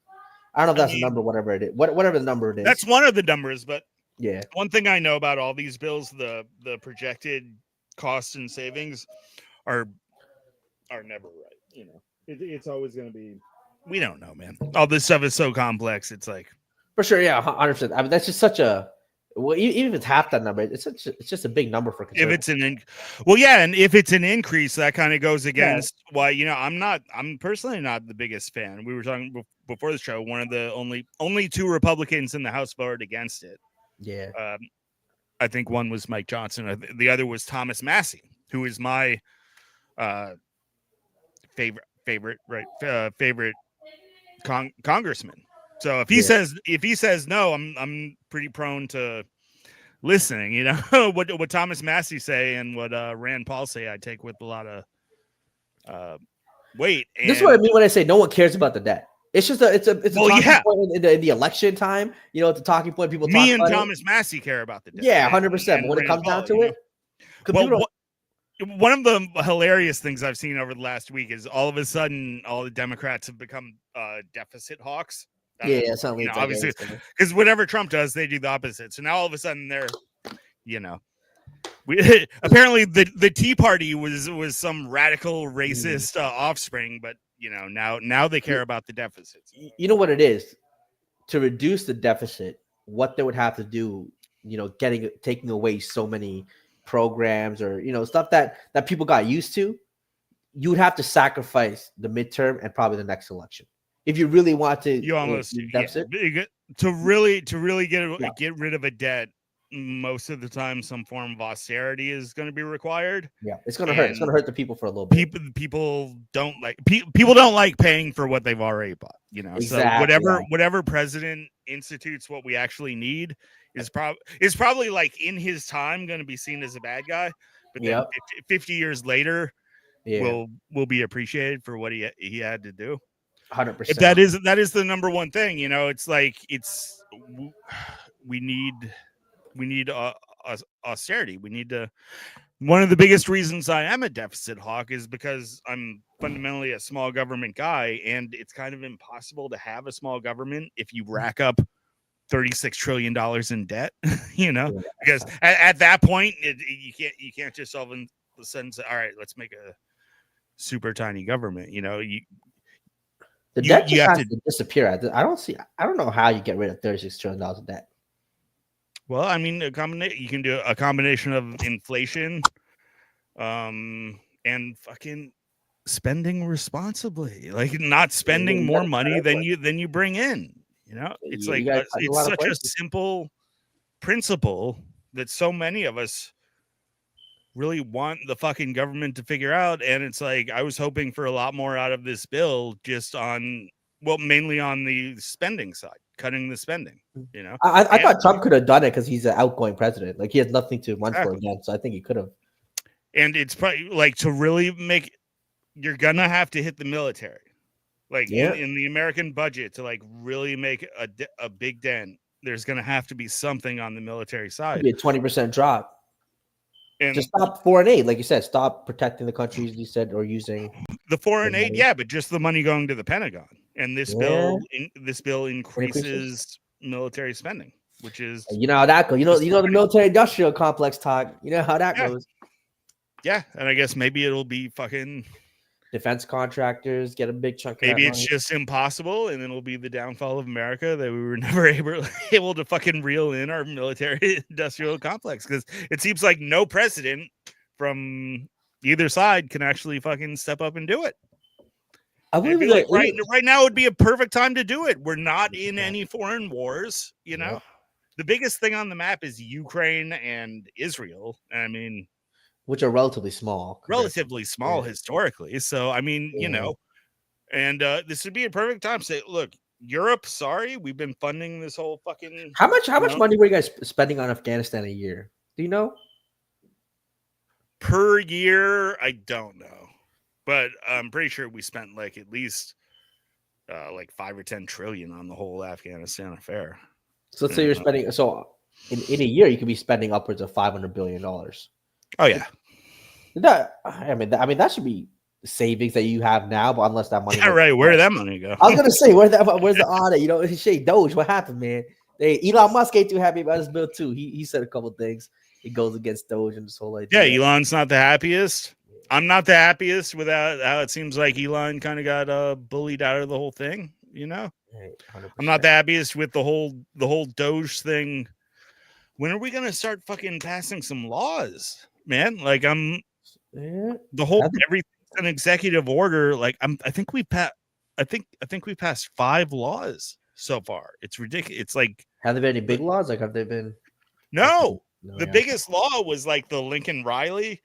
Speaker 2: I don't know if
Speaker 3: I
Speaker 2: that's the
Speaker 3: mean,
Speaker 2: number, whatever it is. Whatever the number it is.
Speaker 3: that's one of the numbers, but
Speaker 2: Yeah.
Speaker 3: one thing I know about all these bills, the projected costs and savings are never right. You know, it's always going to be. We don't know, man. All this stuff is so complex. It's like
Speaker 2: For sure, yeah, 100%. I mean, that's just such a well, even if it's half that number, it's just a big number for
Speaker 3: if
Speaker 2: conservatives.
Speaker 3: it's and if it's an increase, that kind of goes against why I'm personally not the biggest fan. We were talking before the show. One of the only two Republicans in the House voted against it.
Speaker 2: Yeah.
Speaker 3: I think one was Mike Johnson. The other was Thomas Massey, who is my favorite congressman. So if he says no, I'm pretty prone to listening. You know what Thomas Massey say and what Rand Paul say. I take with a lot of weight. And
Speaker 2: this is what I mean when I say no one cares about the debt. It's just it's a talking point in the election time. You know, it's a talking point. People
Speaker 3: me
Speaker 2: talk
Speaker 3: and
Speaker 2: about
Speaker 3: Thomas Massey care about the debt.
Speaker 2: Yeah, 100%. But when it comes down to it,
Speaker 3: one of the hilarious things I've seen over the last week is all of a sudden all the Democrats have become deficit hawks.
Speaker 2: Yeah, something like
Speaker 3: obviously, because whatever Trump does, they do the opposite. So now all of a sudden they're, apparently the Tea Party was some radical racist offspring, but now they care about the deficits.
Speaker 2: You know what it is to reduce the deficit. What they would have to do, taking away so many programs or stuff that people got used to. You would have to sacrifice the midterm and probably the next election if you really want to.
Speaker 3: You almost
Speaker 2: deficit.
Speaker 3: To really get rid of a debt. Most of the time, some form of austerity is going to be required.
Speaker 2: Yeah, it's going to hurt. It's going to hurt the people for a little bit.
Speaker 3: People don't like paying for what they've already bought.
Speaker 2: Exactly,
Speaker 3: So whatever president institutes what we actually need is probably like in his time going to be seen as a bad guy, but then 50 years later, will be appreciated for what he had to do.
Speaker 2: 100%.
Speaker 3: That is the number one thing. It's like we need austerity. We need to. One of the biggest reasons I am a deficit hawk is because I'm fundamentally a small government guy, and it's kind of impossible to have a small government if you rack up $36 trillion in debt. Because at that point, you can't just all of a sudden say, all right, let's make a super tiny government.
Speaker 2: The debt just has to disappear. I don't know how you get rid of $36 trillion of debt.
Speaker 3: Well, I mean, you can do a combination of inflation, and fucking spending responsibly, like not spending more money than you bring in. It's like it's such a simple principle that so many of us really want the fucking government to figure out. And it's like, I was hoping for a lot more out of this bill, just mainly on the spending side, cutting the spending,
Speaker 2: I thought Trump could have done it because he's an outgoing president. Like he has nothing to run for again. So I think he could have. And
Speaker 3: it's probably like to really you're going to have to hit the military, like in the American budget to like really make a big dent. There's going to have to be something on the military side.
Speaker 2: It'd be a 20% drop. And just stop foreign aid, like you said. Stop protecting the countries you said, or using
Speaker 3: the foreign aid. Yeah, but just the money going to the Pentagon. And this bill increases military spending, which is
Speaker 2: how that goes. The military industrial complex talk. You know how that goes.
Speaker 3: Yeah, and I guess maybe it'll be fucking
Speaker 2: defense contractors get a big chunk of
Speaker 3: maybe
Speaker 2: that
Speaker 3: it's
Speaker 2: money.
Speaker 3: Just impossible, and then it'll be the downfall of America that we were never able to fucking reel in our military industrial complex, because it seems like no president from either side can actually fucking step up and do it. I believe like right now would be a perfect time to do it. We're not in any foreign wars, The biggest thing on the map is Ukraine and Israel. I mean,
Speaker 2: which are relatively small
Speaker 3: historically. So, I mean, and this would be a perfect time to say, look, Europe, sorry, we've been funding this whole fucking.
Speaker 2: How much money were you guys spending on Afghanistan a year? Do you know?
Speaker 3: Per year, I don't know, but I'm pretty sure we spent like at least like 5 or 10 trillion on the whole Afghanistan affair.
Speaker 2: So let's say you're spending. So in a year, you could be spending upwards of $500 billion.
Speaker 3: Oh yeah.
Speaker 2: I mean, that should be savings that you have now, but unless that money.
Speaker 3: Yeah, right. Where did that money go?
Speaker 2: I was gonna say, where's the audit? You know, Shay Doge, what happened, man? Elon Musk ain't too happy about his bill too. He said a couple things. It goes against Doge and this whole idea.
Speaker 3: Yeah, Elon's not the happiest. I'm not the happiest with how it seems like Elon kind of got bullied out of the whole thing. You know,
Speaker 2: 100%.
Speaker 3: I'm not the happiest with the whole Doge thing. When are we gonna start fucking passing some laws, man? Like the whole everything's an executive order. Like I think we passed 5 laws so far. It's ridiculous. It's like,
Speaker 2: have there been any big laws? Like, have they been?
Speaker 3: No, the biggest law was like the Lincoln Riley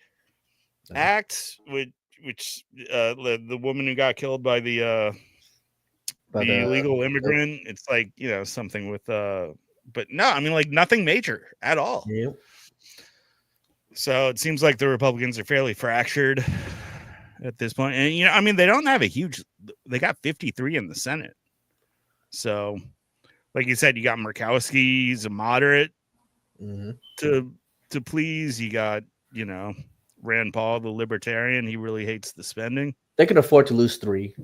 Speaker 3: Act, which the woman who got killed by the illegal immigrant. It's like, you know, something with but no, I mean, like nothing major at all.
Speaker 2: Yeah.
Speaker 3: So it seems like the Republicans are fairly fractured at this point. And, you know, I mean, they don't have they got 53 in the Senate. So, like you said, you got Murkowski, he's a moderate to please. You got, you know, Rand Paul, the libertarian. He really hates the spending.
Speaker 2: They can afford to lose 3.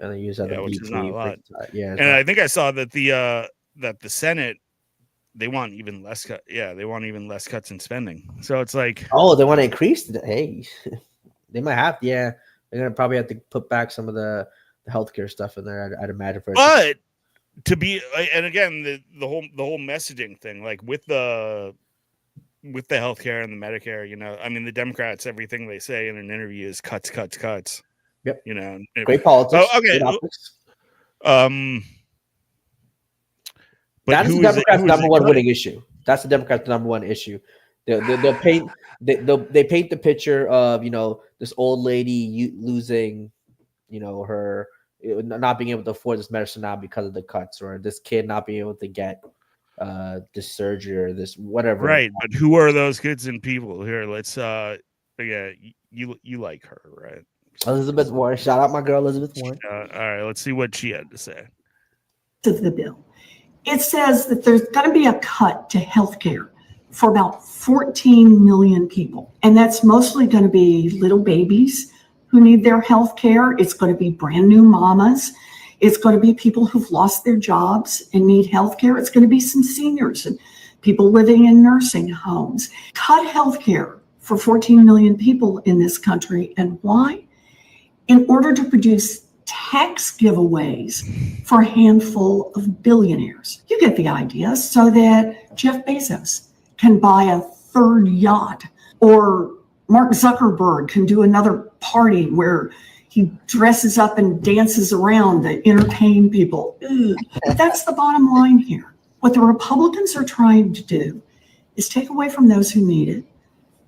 Speaker 2: And they use that,
Speaker 3: which is not a lot.
Speaker 2: Yeah.
Speaker 3: And I think I saw that the Senate, they want even less cut. Yeah, they want even less cuts in spending. So it's like,
Speaker 2: oh, they want to increase it. Hey, they might have. Yeah, they're gonna probably have to put back some of the healthcare stuff in there. I'd imagine.
Speaker 3: But to be, and again, the whole messaging thing, like with the healthcare and the Medicare, you know, I mean, the Democrats, everything they say in an interview is cuts.
Speaker 2: Yep.
Speaker 3: You know,
Speaker 2: great politics.
Speaker 3: Oh, okay.
Speaker 2: But that's the Democrats' number one winning issue. That's the Democrats' number one issue. They paint the picture of, you know, this old lady losing, you know, her not being able to afford this medicine now because of the cuts, or this kid not being able to get this surgery or this whatever.
Speaker 3: Right, but who are those kids and people here? Let's yeah, you like her, right?
Speaker 2: Elizabeth Warren. Shout out my girl Elizabeth Warren.
Speaker 3: All right, let's see what she had to say.
Speaker 4: Of the bill, it says that there's going to be a cut to health care for about 14 million people. And that's mostly going to be little babies who need their health care. It's going to be brand new mamas. It's going to be people who've lost their jobs and need health care. It's going to be some seniors and people living in nursing homes. Cut health care for 14 million people in this country. And why? In order to produce tax giveaways for a handful of billionaires. You get the idea, so that Jeff Bezos can buy a 3rd yacht, or Mark Zuckerberg can do another party where he dresses up and dances around to entertain people. That's the bottom line here. What the Republicans are trying to do is take away from those who need it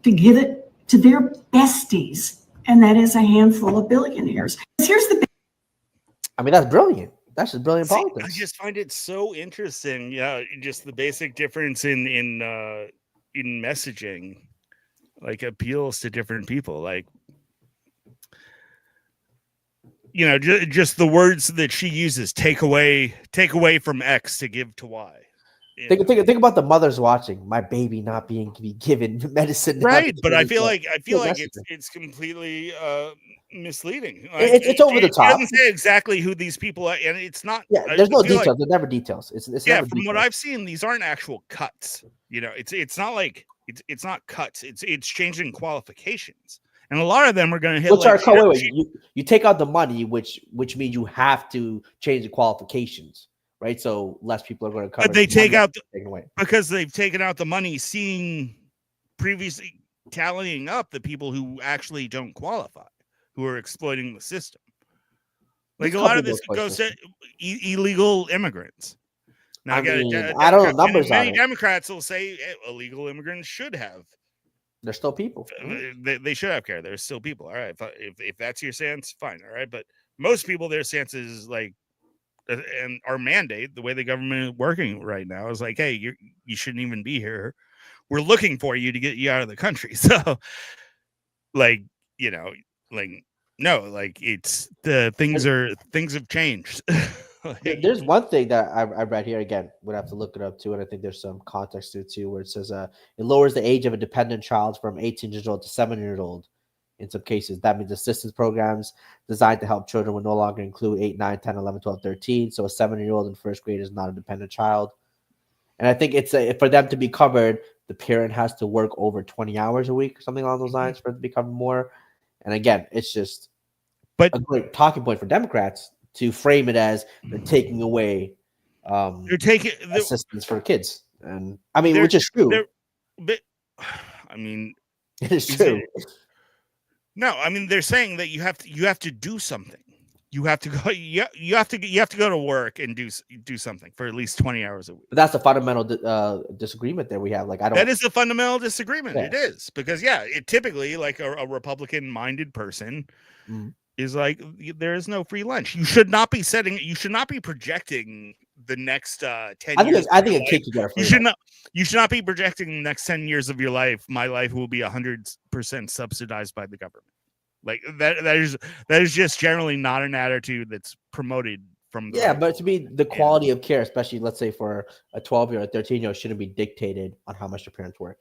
Speaker 4: to give it to their besties, and that is a handful of billionaires. Here's the
Speaker 2: I mean, that's brilliant. That's just brilliant politics.
Speaker 3: I just find it so interesting. Yeah, just the basic difference in messaging, like, appeals to different people. Like, you know, just the words that she uses: take away from X to give to Y.
Speaker 2: Think about the mothers watching. My baby not being given medicine.
Speaker 3: Right, but I feel like it's completely misleading.
Speaker 2: It's over the top.
Speaker 3: It doesn't say exactly who these people are, and it's not.
Speaker 2: Yeah, there's no details. There's never details. It's
Speaker 3: yeah.
Speaker 2: never
Speaker 3: From
Speaker 2: details.
Speaker 3: what I've seen, these aren't actual cuts. You know, it's not like it's not cuts. It's changing qualifications, and a lot of them are going to hit.
Speaker 2: Which like, are wait. You take out the money, which means you have to change the qualifications. Right, so less people are going to cover.
Speaker 3: But they take out because they've taken out the money, seeing previously tallying up the people who actually don't qualify, who are exploiting the system. Like, a lot of this goes to illegal immigrants. Now,
Speaker 2: I don't know numbers on it.
Speaker 3: Many Democrats will say illegal immigrants should have.
Speaker 2: They're still people.
Speaker 3: They should have care. They're still people. All right, if that's your stance, fine. All right, but most people, their stance is like. And our mandate, the way the government is working right now, is like, hey, you shouldn't even be here. we're looking for you to get you out of the country. So, like, you know, like, no, like it's the things have changed. Like,
Speaker 2: There's one thing that I read here again. We'd have to look it up too, and I think there's some context to it too, where it says it lowers the age of a dependent child from 18 years old to 7 years old. In some cases, that means assistance programs designed to help children will no longer include 8, 9, 10, 11, 12, 13. So a 7-year-old in first grade is not a dependent child. And I think it's for them to be covered, the parent has to work over 20 hours a week, something along those lines, for it to become more. And again, it's just a great talking point for Democrats to frame it as they're taking away
Speaker 3: you're taking
Speaker 2: assistance for kids. And I mean, which is true.
Speaker 3: But I mean,
Speaker 2: it is true.
Speaker 3: No, I mean, they're saying that you have to do something. You have to go. You have to go to work and do something for at least 20 hours a week.
Speaker 2: But that's a fundamental disagreement that we have. Like,
Speaker 3: that is a fundamental disagreement. Yeah. It is, because it typically, like a Republican-minded person is like, there is no free lunch. You should not be projecting the next 10 years.
Speaker 2: I think a kid could get a free lunch.
Speaker 3: You should not be projecting the next 10 years of your life. My life will be 100% subsidized by the government. Like that is just generally not an attitude that's promoted from the
Speaker 2: but to be the quality of care, especially let's say for a 12-year or 13-year-old, shouldn't be dictated on how much their parents work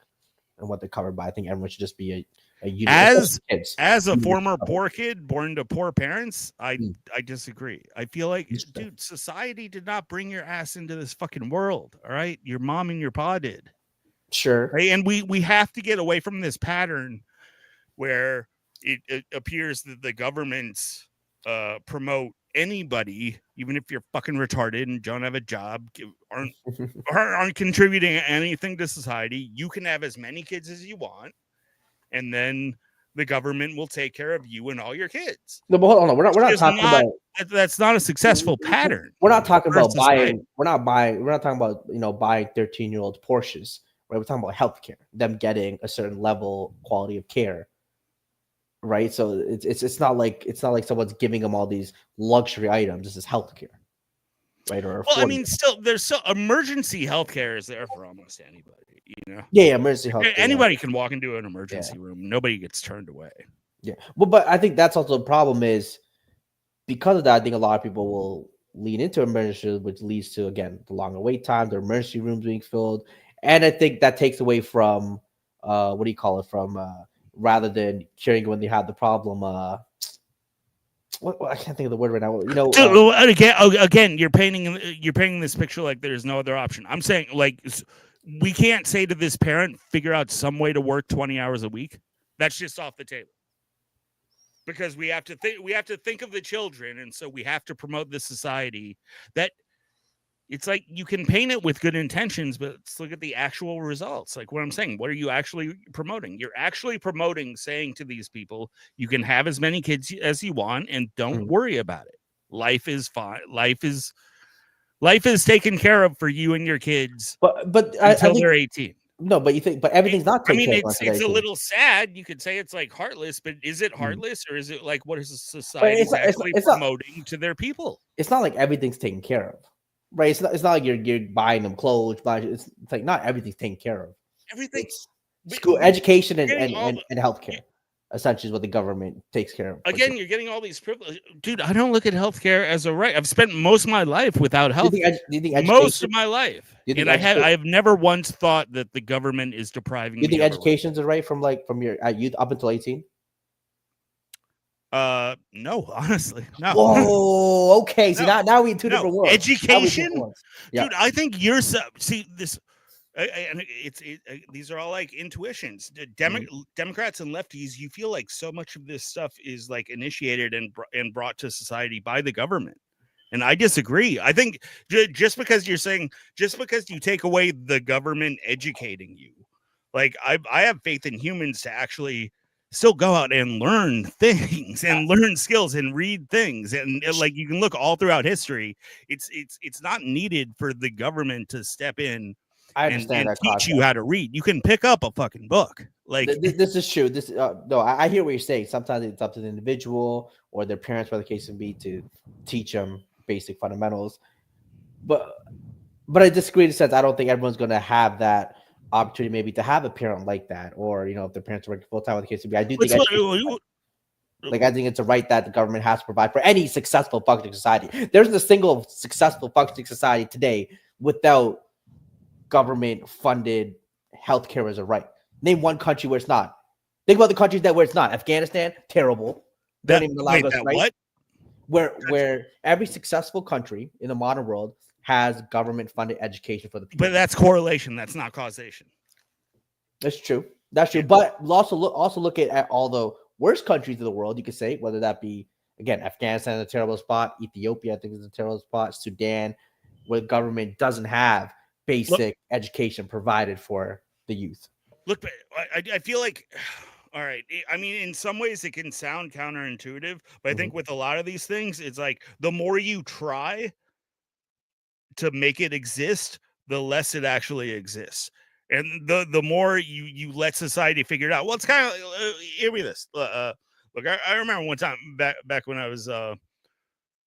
Speaker 2: and what they're covered by. I think everyone should just be a unit.
Speaker 3: As a former poor kid born to poor parents, I disagree. I feel like, dude, society did not bring your ass into this fucking world. All right, your mom and your pa did.
Speaker 2: Sure.
Speaker 3: Right? And we have to get away from this pattern where it appears that the governments promote anybody, even if you're fucking retarded and don't have a job, aren't contributing anything to society. You can have as many kids as you want, and then the government will take care of you and all your kids.
Speaker 2: No, but hold on. We're not talking about.
Speaker 3: That's not a successful pattern.
Speaker 2: We're not talking about buying. We're not talking about buying 13-year-old Porsches. Right? We're talking about healthcare. Them getting a certain level quality of care. Right, so it's not like someone's giving them all these luxury items. This is healthcare, right? Or
Speaker 3: I mean, there's still emergency healthcare is there for almost anybody,
Speaker 2: Yeah, emergency healthcare.
Speaker 3: Anybody can walk into an emergency room. Nobody gets turned away.
Speaker 2: Yeah, well, but I think that's also the problem is because of that. I think a lot of people will lean into emergency, which leads to again the longer wait time, the emergency rooms being filled, and I think that takes away from rather than curing when they have the problem. I can't think of the word right now.
Speaker 3: Again, you're painting this picture like there's no other option. I'm saying, like, we can't say to this parent, figure out some way to work 20 hours a week. That's just off the table. Because we have to think of the children, and so we have to promote this society that. It's like you can paint it with good intentions, but let's look at the actual results. Like what I'm saying, what are you actually promoting? You're actually promoting saying to these people, you can have as many kids as you want and don't worry about it. Life is fine. Life is taken care of for you and your kids
Speaker 2: but
Speaker 3: until they're 18.
Speaker 2: No, but everything's not taken care of.
Speaker 3: It's a little sad. You could say it's like heartless, but is it heartless or is it like what is society actually promoting to their people?
Speaker 2: It's not like everything's taken care of. Right, it's not like you're buying them clothes, but it's like not everything's taken care of.
Speaker 3: Everything's
Speaker 2: school, education, and healthcare. Essentially, is what the government takes care of.
Speaker 3: Again, you're getting all these privileges, dude. I don't look at healthcare as a right. I've spent most of my life without health. Most of my life, and I have never once thought that the government is depriving.
Speaker 2: Do you think education's a right from your youth up until 18?
Speaker 3: No, honestly, no.
Speaker 2: Whoa, okay. So now we in two different worlds.
Speaker 3: Education, dude. I think you're see this, and these are all like intuitions. Democrats and lefties, you feel like so much of this stuff is like initiated and brought to society by the government, and I disagree. I think just because you take away the government educating you, like I have faith in humans to actually still go out and learn things and learn skills and read things. And like, you can look all throughout history. It's not needed for the government to step in and teach you how to read. You can pick up a fucking book. Like
Speaker 2: this is true. I hear what you're saying. Sometimes it's up to the individual or their parents, whatever the case would be, to teach them basic fundamentals. But I disagree in the sense I don't think everyone's going to have that opportunity maybe to have a parent like that, or if their parents are working full time with the kids. I do
Speaker 3: What's
Speaker 2: think
Speaker 3: what-
Speaker 2: I think it's a right that the government has to provide for any successful functioning society. There isn't a single successful functioning society today without government funded healthcare as a right. Name one country where it's not. Think about the countries where it's not. Afghanistan, terrible. They don't even allow us, right?
Speaker 3: What?
Speaker 2: Where every successful country in the modern world has government funded education for the people.
Speaker 3: But that's correlation. That's not causation.
Speaker 2: That's true. That's true. But also look at all the worst countries of the world, you could say, whether that be, again, Afghanistan is a terrible spot, Ethiopia, I think, is a terrible spot, Sudan, where the government doesn't have basic education provided for the youth.
Speaker 3: Look, I feel like, all right, I mean, in some ways it can sound counterintuitive, but I think with a lot of these things, it's like the more you try to make it exist, the less it actually exists. And the more you let society figure it out. Well, it's kind of hear me this. Look, I remember one time back when I was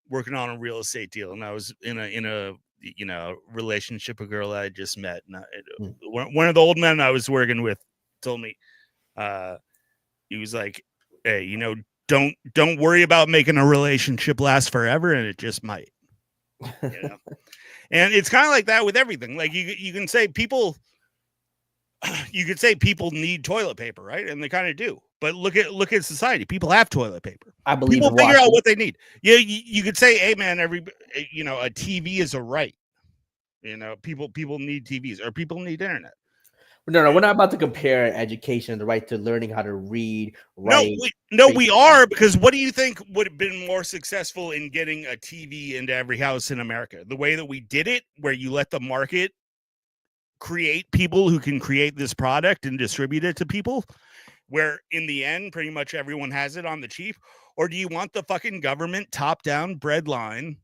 Speaker 3: working on a real estate deal, and I was in a relationship, a girl I just met. And one of the old men I was working with told me, he was like, "Hey, don't worry about making a relationship last forever, and it just might." And it's kind of like that with everything. Like you can say people. You could say people need toilet paper, right? And they kind of do. But look at society. People have toilet paper.
Speaker 2: I believe
Speaker 3: people figure out what they need. Yeah, you could say, "Hey, man, a TV is a right." People need TVs, or people need internet.
Speaker 2: No, we're not about to compare education, the right to learning how to read, write.
Speaker 3: We are, because what do you think would have been more successful in getting a TV into every house in America? The way that we did it, where you let the market create people who can create this product and distribute it to people, where in the end pretty much everyone has it on the cheap? Or do you want the fucking government top-down breadline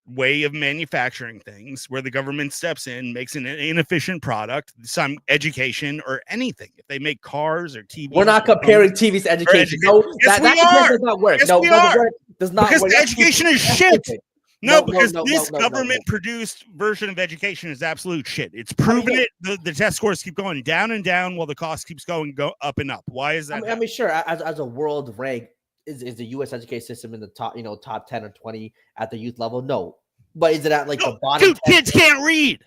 Speaker 3: way of manufacturing things, where the government steps in, makes an inefficient product, some education or anything? If they make cars or TVs,
Speaker 2: we're not comparing TVs to education. No,
Speaker 3: yes,
Speaker 2: that does not work.
Speaker 3: Yes,
Speaker 2: no,
Speaker 3: we are.
Speaker 2: Does not
Speaker 3: because
Speaker 2: work.
Speaker 3: The education is shit. No, because this government-produced version of education is absolute shit. It's proven it. The test scores keep going down and down, while the cost keeps going up and up. Why is that?
Speaker 2: I mean, sure. As a world rank, is the U.S. education system in the top 10 or 20 at the youth level? No, but is it at like the bottom?
Speaker 3: Dude, kids can't read.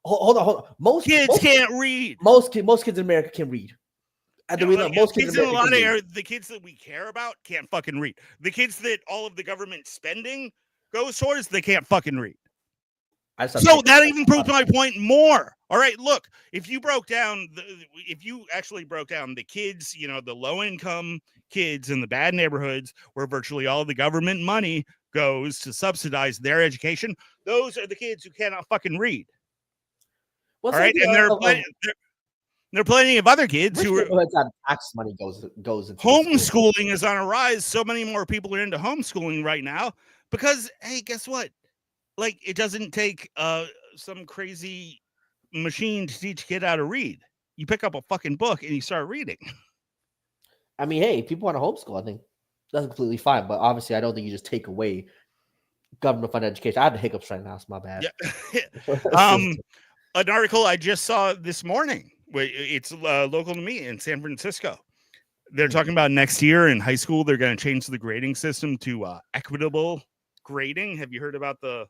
Speaker 2: Hold on. Most kids
Speaker 3: can't read.
Speaker 2: Most kids in America can read. Most kids in
Speaker 3: a lot of areas, the kids that we care about can't fucking read. The kids that all of the government spending goes towards, they can't fucking read. So that even proves my point more. All right, look, if you actually broke down the kids, the low income kids in the bad neighborhoods where virtually all of the government money goes to subsidize their education, those are the kids who cannot fucking read. All right, and there are plenty of other kids who are
Speaker 2: tax money goes into
Speaker 3: homeschooling is on a rise. So many more people are into homeschooling right now because, hey, guess what? Like, it doesn't take some crazy machine to teach a kid how to read. You pick up a fucking book and you start reading.
Speaker 2: I mean, hey, if people want to homeschool, I think that's completely fine. But obviously, I don't think you just take away government-funded education. I have the hiccups right now. It's my bad.
Speaker 3: Yeah. An article I just saw this morning. It's local to me in San Francisco. They're talking about next year in high school, they're going to change the grading system to equitable grading. Have you heard about the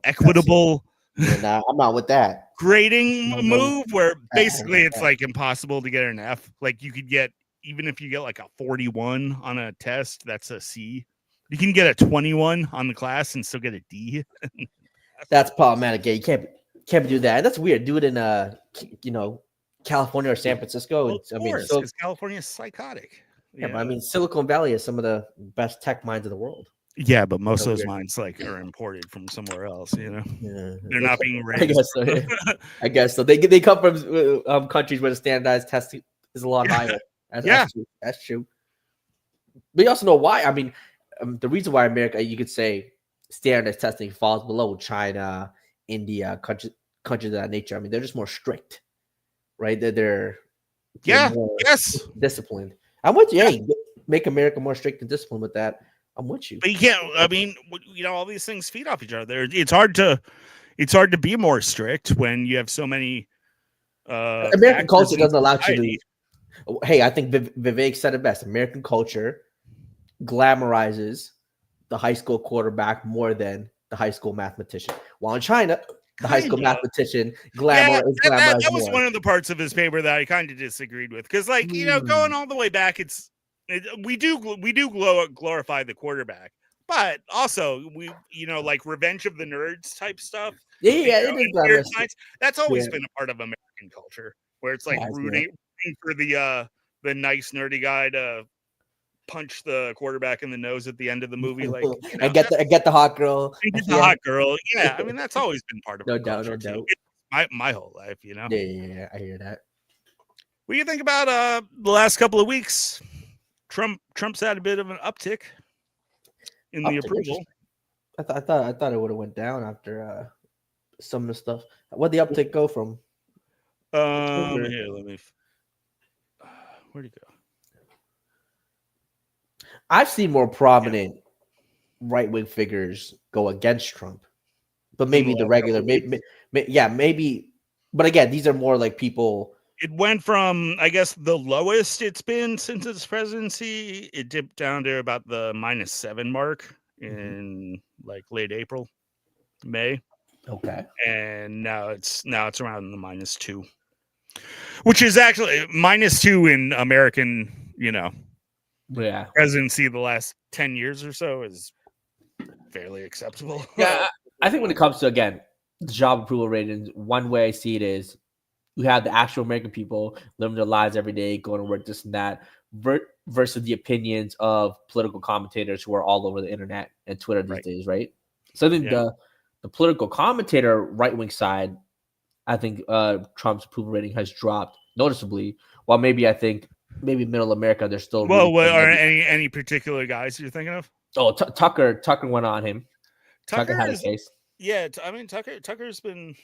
Speaker 3: equitable?
Speaker 2: Nah, I'm not with that
Speaker 3: grading move, where basically it's like impossible to get an F. Like, you could get, even if you get like a 41 on a test, that's a C. You can get a 21 on the class and still get a D.
Speaker 2: That's problematic. Yeah, you can't do that. That's weird. Do it in California or San Francisco.
Speaker 3: Well, of course, because California is psychotic.
Speaker 2: Yeah, but I mean, Silicon Valley is some of the best tech minds in the world.
Speaker 3: Yeah, but most of those minds are imported from somewhere else.
Speaker 2: Yeah.
Speaker 3: They're not being raised.
Speaker 2: I guess so. They come from countries where the standardized testing is a lot higher. That's true. But you also know why. I mean, the reason why America, you could say, standardized testing falls below China, India, countries of that nature. I mean, they're just more strict, right? They're more disciplined. I'm with you. Hey, make America more strict and disciplined with that. I'm with you.
Speaker 3: But you can't. I mean, all these things feed off each other. It's hard to be more strict when you have so many
Speaker 2: American culture
Speaker 3: in
Speaker 2: doesn't allow you
Speaker 3: society.
Speaker 2: to. Hey, I think Vivek said it best. American culture glamorizes the high school quarterback more than the high school mathematician. While in China, the high school
Speaker 3: Kinda.
Speaker 2: mathematician
Speaker 3: Yeah,
Speaker 2: is
Speaker 3: that
Speaker 2: glamorized
Speaker 3: was
Speaker 2: more.
Speaker 3: one of the parts of his paper that I kind of disagreed with, because, like, going all the way back, we do glorify the quarterback, but also we, like Revenge of the Nerds type stuff.
Speaker 2: Yeah, it is
Speaker 3: And weird
Speaker 2: glamorous.
Speaker 3: science. That's always
Speaker 2: Yeah.
Speaker 3: been a part of American culture, where it's like
Speaker 2: Yes,
Speaker 3: rooting for the nice nerdy guy to punch the quarterback in the nose at the end of the movie, like,
Speaker 2: and get the hot girl.
Speaker 3: get the hot girl. Yeah, I mean, that's always been part of
Speaker 2: No
Speaker 3: our
Speaker 2: doubt,
Speaker 3: culture
Speaker 2: no
Speaker 3: too.
Speaker 2: doubt.
Speaker 3: My whole life,
Speaker 2: Yeah, I hear that.
Speaker 3: What do you think about the last couple of weeks? Trump's had a bit of an uptick in the approval.
Speaker 2: I thought it would have went down after some of the stuff. Where'd the uptick go from?
Speaker 3: Here, let me. Where'd he go?
Speaker 2: I've seen more prominent right-wing figures go against Trump, but maybe the regular, maybe. But again, these are more like people.
Speaker 3: It went from, I guess, the lowest it's been since its presidency. It dipped down to about the -7 mark in like late April, May.
Speaker 2: Okay.
Speaker 3: And now it's around the -2, which is actually -2 in American, presidency the last 10 years or so is fairly acceptable.
Speaker 7: Yeah, I think when it comes to, again, the job approval ratings, one way I see it is you have the actual American people living their lives every day, going to work, this and that, versus the opinions of political commentators who are all over the internet and Twitter these days, right? So I think the political commentator right-wing side, I think Trump's approval rating has dropped noticeably, while maybe middle America, they're still
Speaker 3: Well, what are any particular guys you're thinking of?
Speaker 7: Oh, Tucker went on him. Tucker had a case.
Speaker 3: Yeah, I mean, Tucker's been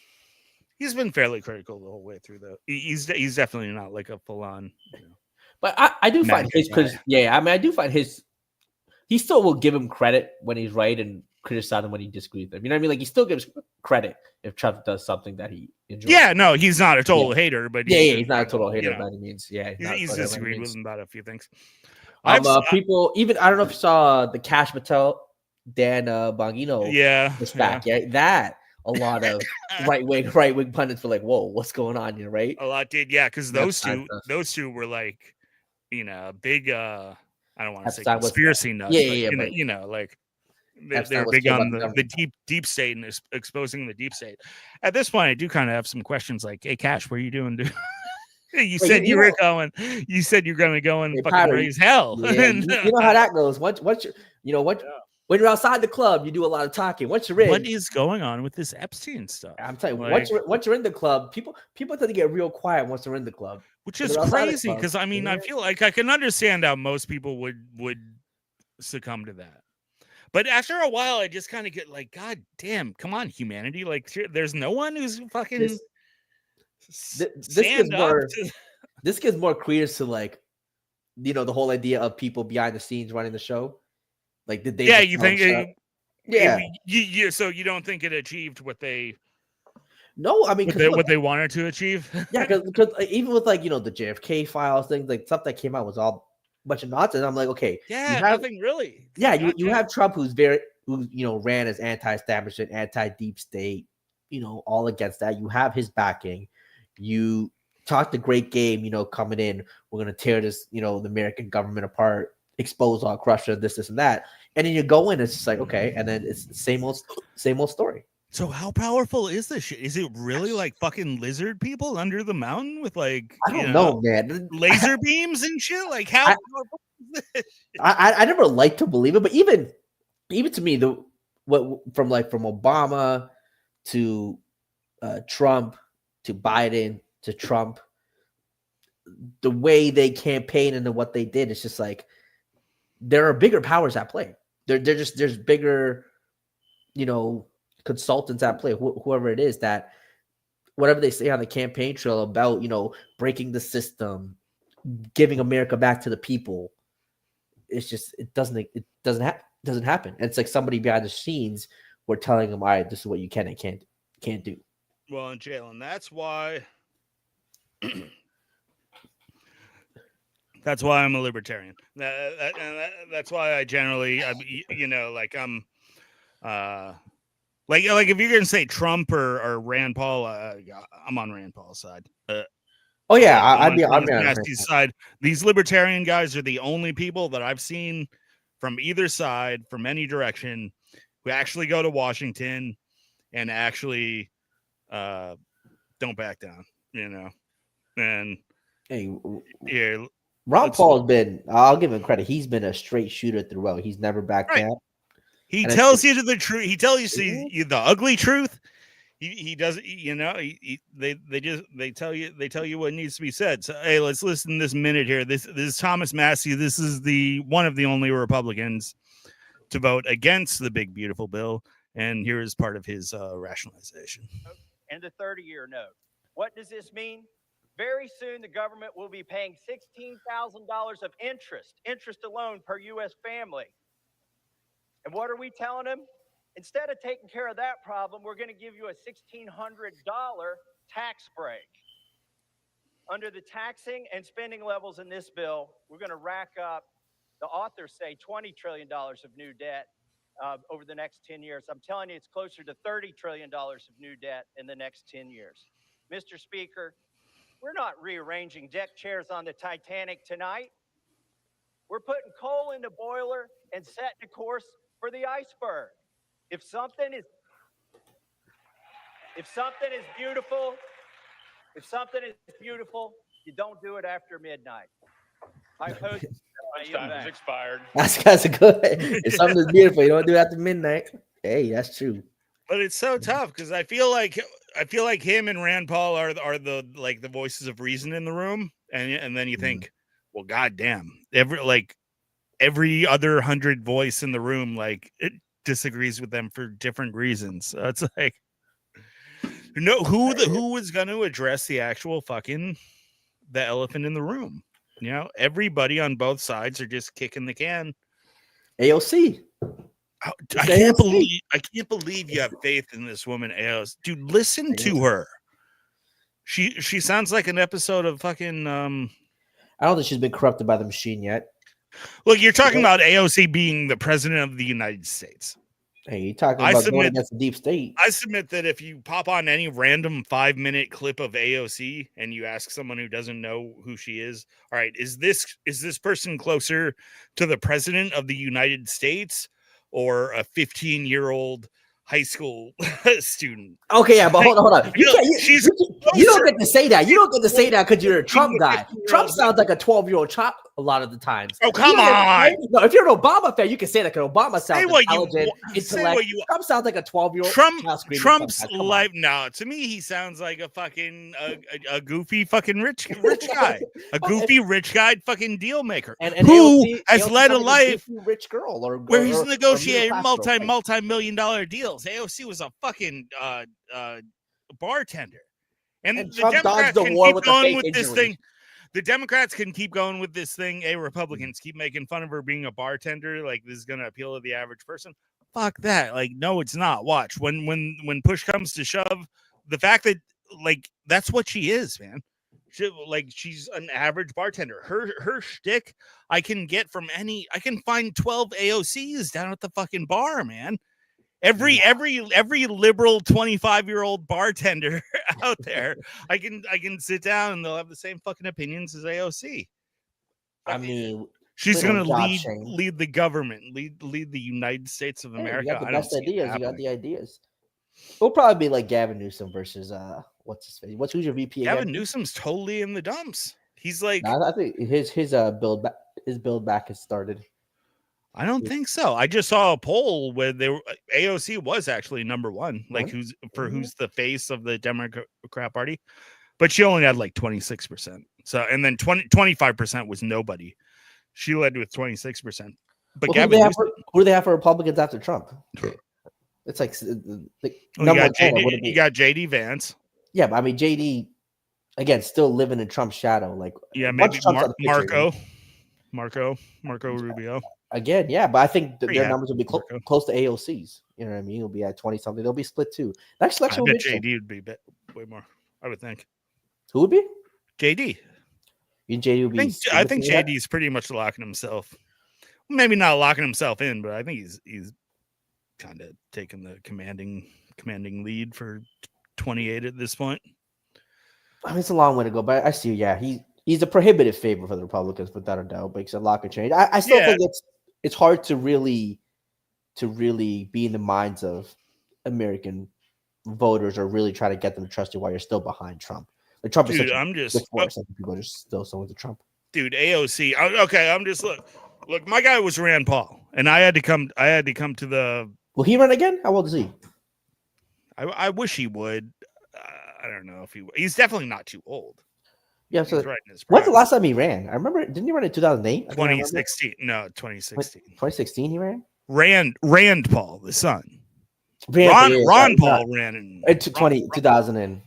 Speaker 3: fairly critical the whole way through, though. He's definitely not like a full on.
Speaker 7: But I do find his I do find his. He still will give him credit when he's right and criticize him when he disagrees with him. You know what I mean? Like, he still gives credit if Trump does something that he enjoys.
Speaker 3: Yeah, no, he's not a total hater, but
Speaker 7: he's not a total hater by any means. Yeah,
Speaker 3: he's disagreed with him about a few things.
Speaker 2: People, even I don't know if you saw the Cash Patel, Dan Bongino. Back. Yeah, that a lot of right wing pundits were like, "Whoa, what's going on here?" Right?
Speaker 3: A lot did, yeah, because those two were like, big. I don't want to say conspiracy nuts, but like they're big on the deep state and exposing the deep state. At this point, I do kind of have some questions like, "Hey, Cash, what are you doing, dude?" You said you were going. You said you're going to go and fucking raise hell.
Speaker 2: Yeah, you know how that goes. When you're outside the club, you do a lot of talking. Once you're in,
Speaker 3: what is going on with this Epstein stuff?
Speaker 2: I'm telling you, once you're in the club, people tend to get real quiet once they're in the club,
Speaker 3: which is crazy. Because I mean, I feel like I can understand how most people would succumb to that. But after a while, I just kind of get like, God damn, come on, humanity! Like, there's no one who's fucking.
Speaker 2: This gives more credence to, like, the whole idea of people behind the scenes running the show. Like, did they?
Speaker 3: Yeah, you think? So you don't think it achieved what they?
Speaker 2: No, I mean,
Speaker 3: what they wanted to achieve.
Speaker 2: Yeah, because even with, like, the JFK files, things like stuff that came out was all a bunch of nonsense. I'm like, okay,
Speaker 3: nothing really.
Speaker 2: Yeah, you have Trump who ran as anti-establishment, anti-deep state, all against that. You have his backing. You talk the great game, coming in. We're gonna tear this, the American government apart, expose all corruption, this and that. And then you go in, it's just like, okay, and then it's the same old story.
Speaker 3: So how powerful is this shit? Is it really like fucking lizard people under the mountain with, like,
Speaker 2: I don't know, man,
Speaker 3: laser beams and shit? Like, how powerful is this?
Speaker 2: I never liked to believe it, but even to me, from Obama to Trump to Biden to Trump, the way they campaign and what they did, it's just like there are bigger powers at play. There's bigger, consultants at play, whoever it is, that whatever they say on the campaign trail about, breaking the system, giving America back to the people, it's just, it doesn't happen. And it's like somebody behind the scenes, we're telling them, all right, this is what you can and can't do.
Speaker 3: Well, in jail, and that's why That's why I'm a libertarian. That's why I generally, like like if you're gonna say Trump or Rand Paul, I'm on Rand Paul's side.
Speaker 2: Oh yeah,
Speaker 3: I'd
Speaker 2: I'd be on
Speaker 3: Nasty's side. These libertarian guys are the only people that I've seen from either side, from any direction, who actually go to Washington and actually don't back down. And
Speaker 2: Hey,
Speaker 3: yeah,
Speaker 2: Ron Paul's been. I'll give him credit. He's been a straight shooter throughout. He's never backed down.
Speaker 3: He tells you the truth. He tells you the ugly truth. He doesn't. They tell you what needs to be said. So hey, let's listen this minute here. This is Thomas Massey. This is the one of the only Republicans to vote against the big beautiful bill, and here is part of his rationalization.
Speaker 8: And the 30-year note. What does this mean? Very soon, the government will be paying $16,000 of interest alone per U.S. family. And what are we telling them? Instead of taking care of that problem, we're going to give you a $1,600 tax break. Under the taxing and spending levels in this bill, we're going to rack up, the authors say, $20 trillion of new debt over the next 10 years. I'm telling you, it's closer to $30 trillion of new debt in the next 10 years. Mr. Speaker, we're not rearranging deck chairs on the Titanic tonight. We're putting coal in the boiler and setting a course for the iceberg. If something is beautiful, you don't do it after midnight. I oppose it.
Speaker 3: Time has expired.
Speaker 2: That's a good. If something's beautiful, you don't do it after midnight. Hey, that's true.
Speaker 3: But it's so tough because I feel like him and Rand Paul are the voices of reason in the room, and then you think, well, goddamn, every other 100 voice in the room it disagrees with them for different reasons. So it's like, who was going to address the actual the elephant in the room? Everybody on both sides are just kicking the can.
Speaker 2: AOC.
Speaker 3: I can't believe you have faith in this woman, AOC. Dude, listen to her. She sounds like an episode of fucking.
Speaker 2: I don't think she's been corrupted by the machine yet.
Speaker 3: Look, you're talking about AOC being the president of the United States.
Speaker 2: Hey, you're talking about going against the deep state.
Speaker 3: I submit that if you pop on any random 5-minute clip of AOC and you ask someone who doesn't know who she is, all right, is this person closer to the president of the United States or a 15-year-old high school student?
Speaker 2: Okay, yeah, but hold on. You don't get to say that. You don't get to say that because you're a Trump guy. Trump sounds like a 12-year-old chop a lot of the times.
Speaker 3: Oh, come on.
Speaker 2: No, if you're an Obama fan, you can say that because Obama sounds intelligent, intellect. Trump sounds like a 12-year-old.
Speaker 3: Trump's life. No, to me, he sounds like a fucking a goofy fucking rich guy, a goofy rich guy fucking deal maker
Speaker 2: and
Speaker 3: who
Speaker 2: AOC
Speaker 3: has led a life
Speaker 2: rich girl
Speaker 3: where he's negotiating multi-million-dollar deals. AOC was a fucking bartender, and the
Speaker 2: Trump
Speaker 3: Democrats
Speaker 2: dodged the
Speaker 3: can
Speaker 2: war
Speaker 3: keep
Speaker 2: with
Speaker 3: going
Speaker 2: the
Speaker 3: with
Speaker 2: fake
Speaker 3: this
Speaker 2: injuries.
Speaker 3: thing. The Democrats can keep going with this thing. Republicans keep making fun of her being a bartender. Like, this is going to appeal to the average person. Fuck that. Like, no, it's not. Watch when push comes to shove, the fact that that's what she is, man. She's an average bartender. Her shtick I can find 12 AOCs down at the fucking bar, man. Every liberal 25-year-old bartender out there, I can sit down and they'll have the same fucking opinions as AOC.
Speaker 2: I mean,
Speaker 3: she's gonna lead the government, lead the United States of America.
Speaker 2: You got the best ideas. You got the ideas. It'll probably be like Gavin Newsom versus what's his face? Who's your VP?
Speaker 3: Gavin Newsom's totally in the dumps. He's like,
Speaker 2: I think his build back has started.
Speaker 3: I don't think so. I just saw a poll where AOC was actually number one, who's the face of the Democrat Party, but she only had 26%. So, and then 25% was nobody. She led with 26%. But
Speaker 2: who do they have for Republicans after Trump? It's
Speaker 3: you got JD Vance.
Speaker 2: Yeah, but I mean JD again still living in Trump's shadow.
Speaker 3: Maybe Marco Rubio.
Speaker 2: Again, yeah, but I think their numbers will be close to AOC's. You know what I mean? It'll be at 20 something. They'll be split too. Next election,
Speaker 3: I bet JD would be way more. I would think.
Speaker 2: Who would be?
Speaker 3: JD.
Speaker 2: You JD will be.
Speaker 3: I think JD's pretty much locking himself. Maybe not locking himself in, but I think he's kind of taking the commanding lead for 28 at this point.
Speaker 2: I mean, it's a long way to go, but I see. Yeah, he's a prohibitive favorite for the Republicans, without a doubt. But a lot could change. I still think it's hard to really be in the minds of American voters or really try to get them to trust you while you're still behind Trump. Like Trump is such a force. People are just still so into Trump.
Speaker 3: Dude, AOC. Okay, I'm just look. My guy was Rand Paul, and I had to come to the.
Speaker 2: Will he run again? How old is he?
Speaker 3: I wish he would. I don't know if he's definitely not too old.
Speaker 2: Yeah, so
Speaker 3: right in his
Speaker 2: when's the last time he ran? I remember, didn't he run in 2008?
Speaker 3: 2016. No, 2016.
Speaker 2: 2016 he ran?
Speaker 3: Rand Paul, the son. Ron Paul ran in
Speaker 2: 2000 and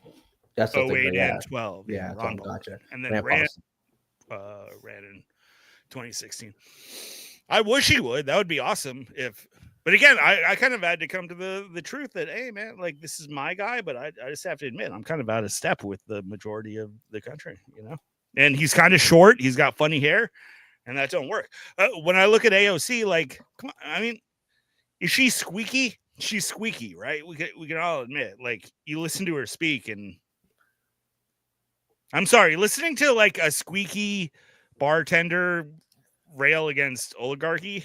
Speaker 2: that's
Speaker 3: 08 and 12.
Speaker 2: Yeah,
Speaker 3: Ron Paul.
Speaker 2: Gotcha.
Speaker 3: And then ran in 2016. I wish he would. That would be awesome but again, I kind of had to come to the truth that, hey, man, like, this is my guy, but I just have to admit, I'm kind of out of step with the majority of the country, you know? And he's kind of short. He's got funny hair, and that don't work. When I look at AOC, like, come on, I mean, is she squeaky? She's squeaky, right? We can all admit, like, you listen to her speak, and I'm sorry, listening to, like, a squeaky bartender rail against oligarchy.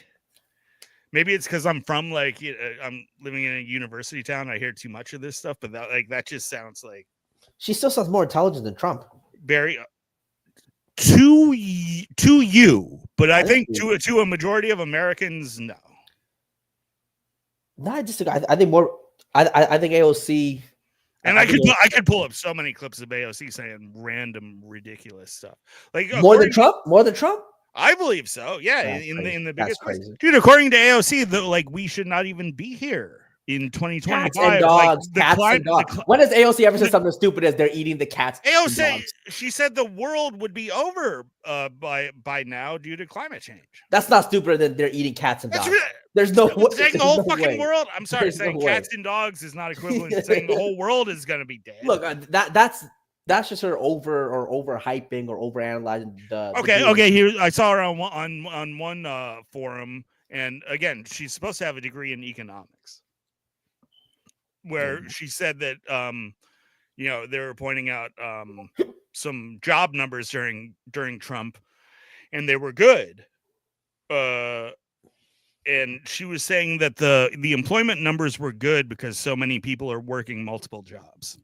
Speaker 3: Maybe it's because I'm from I'm living in a university town. I hear too much of this stuff, but that just sounds like
Speaker 2: she still sounds more intelligent than Trump.
Speaker 3: Very to you, but I think to a majority of Americans, no.
Speaker 2: No, I think more. I think AOC.
Speaker 3: And I could pull up so many clips of AOC saying random ridiculous stuff, like
Speaker 2: more than Trump.
Speaker 3: I believe so. Yeah, in the biggest place. Dude, according to AOC, we should not even be here in 2025.
Speaker 2: Cats and dogs. When has AOC ever said something stupid as they're eating the cats?
Speaker 3: AOC, she said the world would be over by now due to climate change.
Speaker 2: That's not stupider than they're eating cats and dogs. There's no way.
Speaker 3: Saying the whole fucking world. I'm sorry, saying cats and dogs is not equivalent to saying the whole world is going to be dead.
Speaker 2: Look, that's just her over hyping or over analyzing the.
Speaker 3: Okay. Here I saw her on one forum, and again, she's supposed to have a degree in economics, where she said that they were pointing out some job numbers during Trump, and they were good. And she was saying that the employment numbers were good because so many people are working multiple jobs.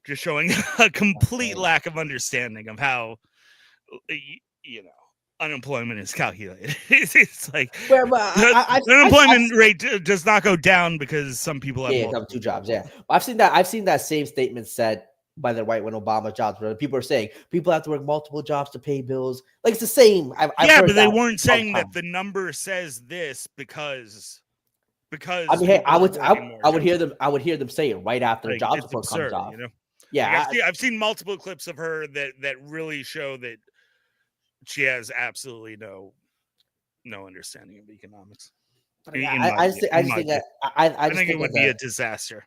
Speaker 3: Just showing a complete lack of understanding of how, unemployment is calculated. It's like the unemployment rate does not go down because some people have
Speaker 2: two jobs. Yeah, I've seen that same statement said by the right when Obama jobs, where people are saying people have to work multiple jobs to pay bills. Like it's the same. I've
Speaker 3: but they weren't saying that the number says this because.
Speaker 2: I mean, hey, I would hear them say it right after the job report comes off. Yeah,
Speaker 3: I've seen multiple clips of her that really show that she has absolutely no understanding of economics.
Speaker 2: I think
Speaker 3: it would be a disaster.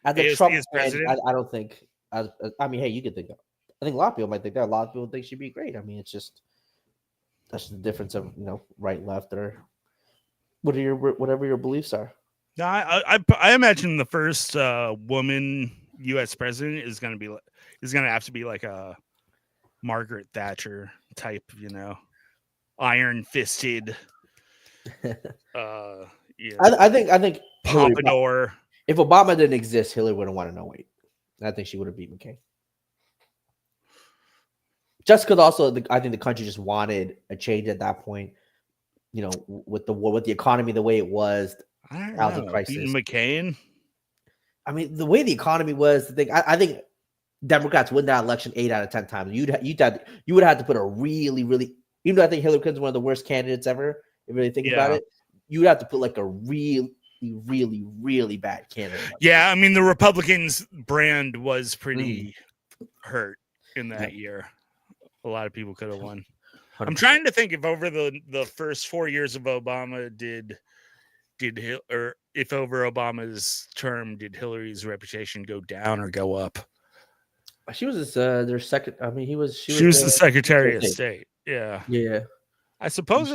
Speaker 2: As a Trump president, I don't think. I mean, hey, you could think. I think a lot of people might think that. A lot of people think she'd be great. I mean, that's just the difference of right, left, or whatever your beliefs are.
Speaker 3: No, I imagine the first woman U.S. president is going to have to be like a Margaret Thatcher type, iron-fisted.
Speaker 2: I think
Speaker 3: pompadour.
Speaker 2: If Obama didn't exist, Hillary wouldn't want to know. I think she would have beat McCain. Just because also I think the country just wanted a change at that point. With the war, with the economy the way it was, housing crisis.
Speaker 3: Beating McCain.
Speaker 2: I mean, the way the economy was, the thing. I think Democrats win that election 8 out of 10 times. You would have to put a really, really, even though I think Hillary Clinton's one of the worst candidates ever. If you really think about it, you would have to put like a really, really, really bad candidate.
Speaker 3: Yeah, I mean, the Republicans' brand was pretty hurt in that year. A lot of people could have won. 100%. I'm trying to think if over the first 4 years of Obama or if over Obama's term did Hillary's reputation go down or go up?
Speaker 2: She was their second. I mean,
Speaker 3: She was the Secretary of
Speaker 2: State.
Speaker 3: State. Yeah.
Speaker 2: Yeah.
Speaker 3: I suppose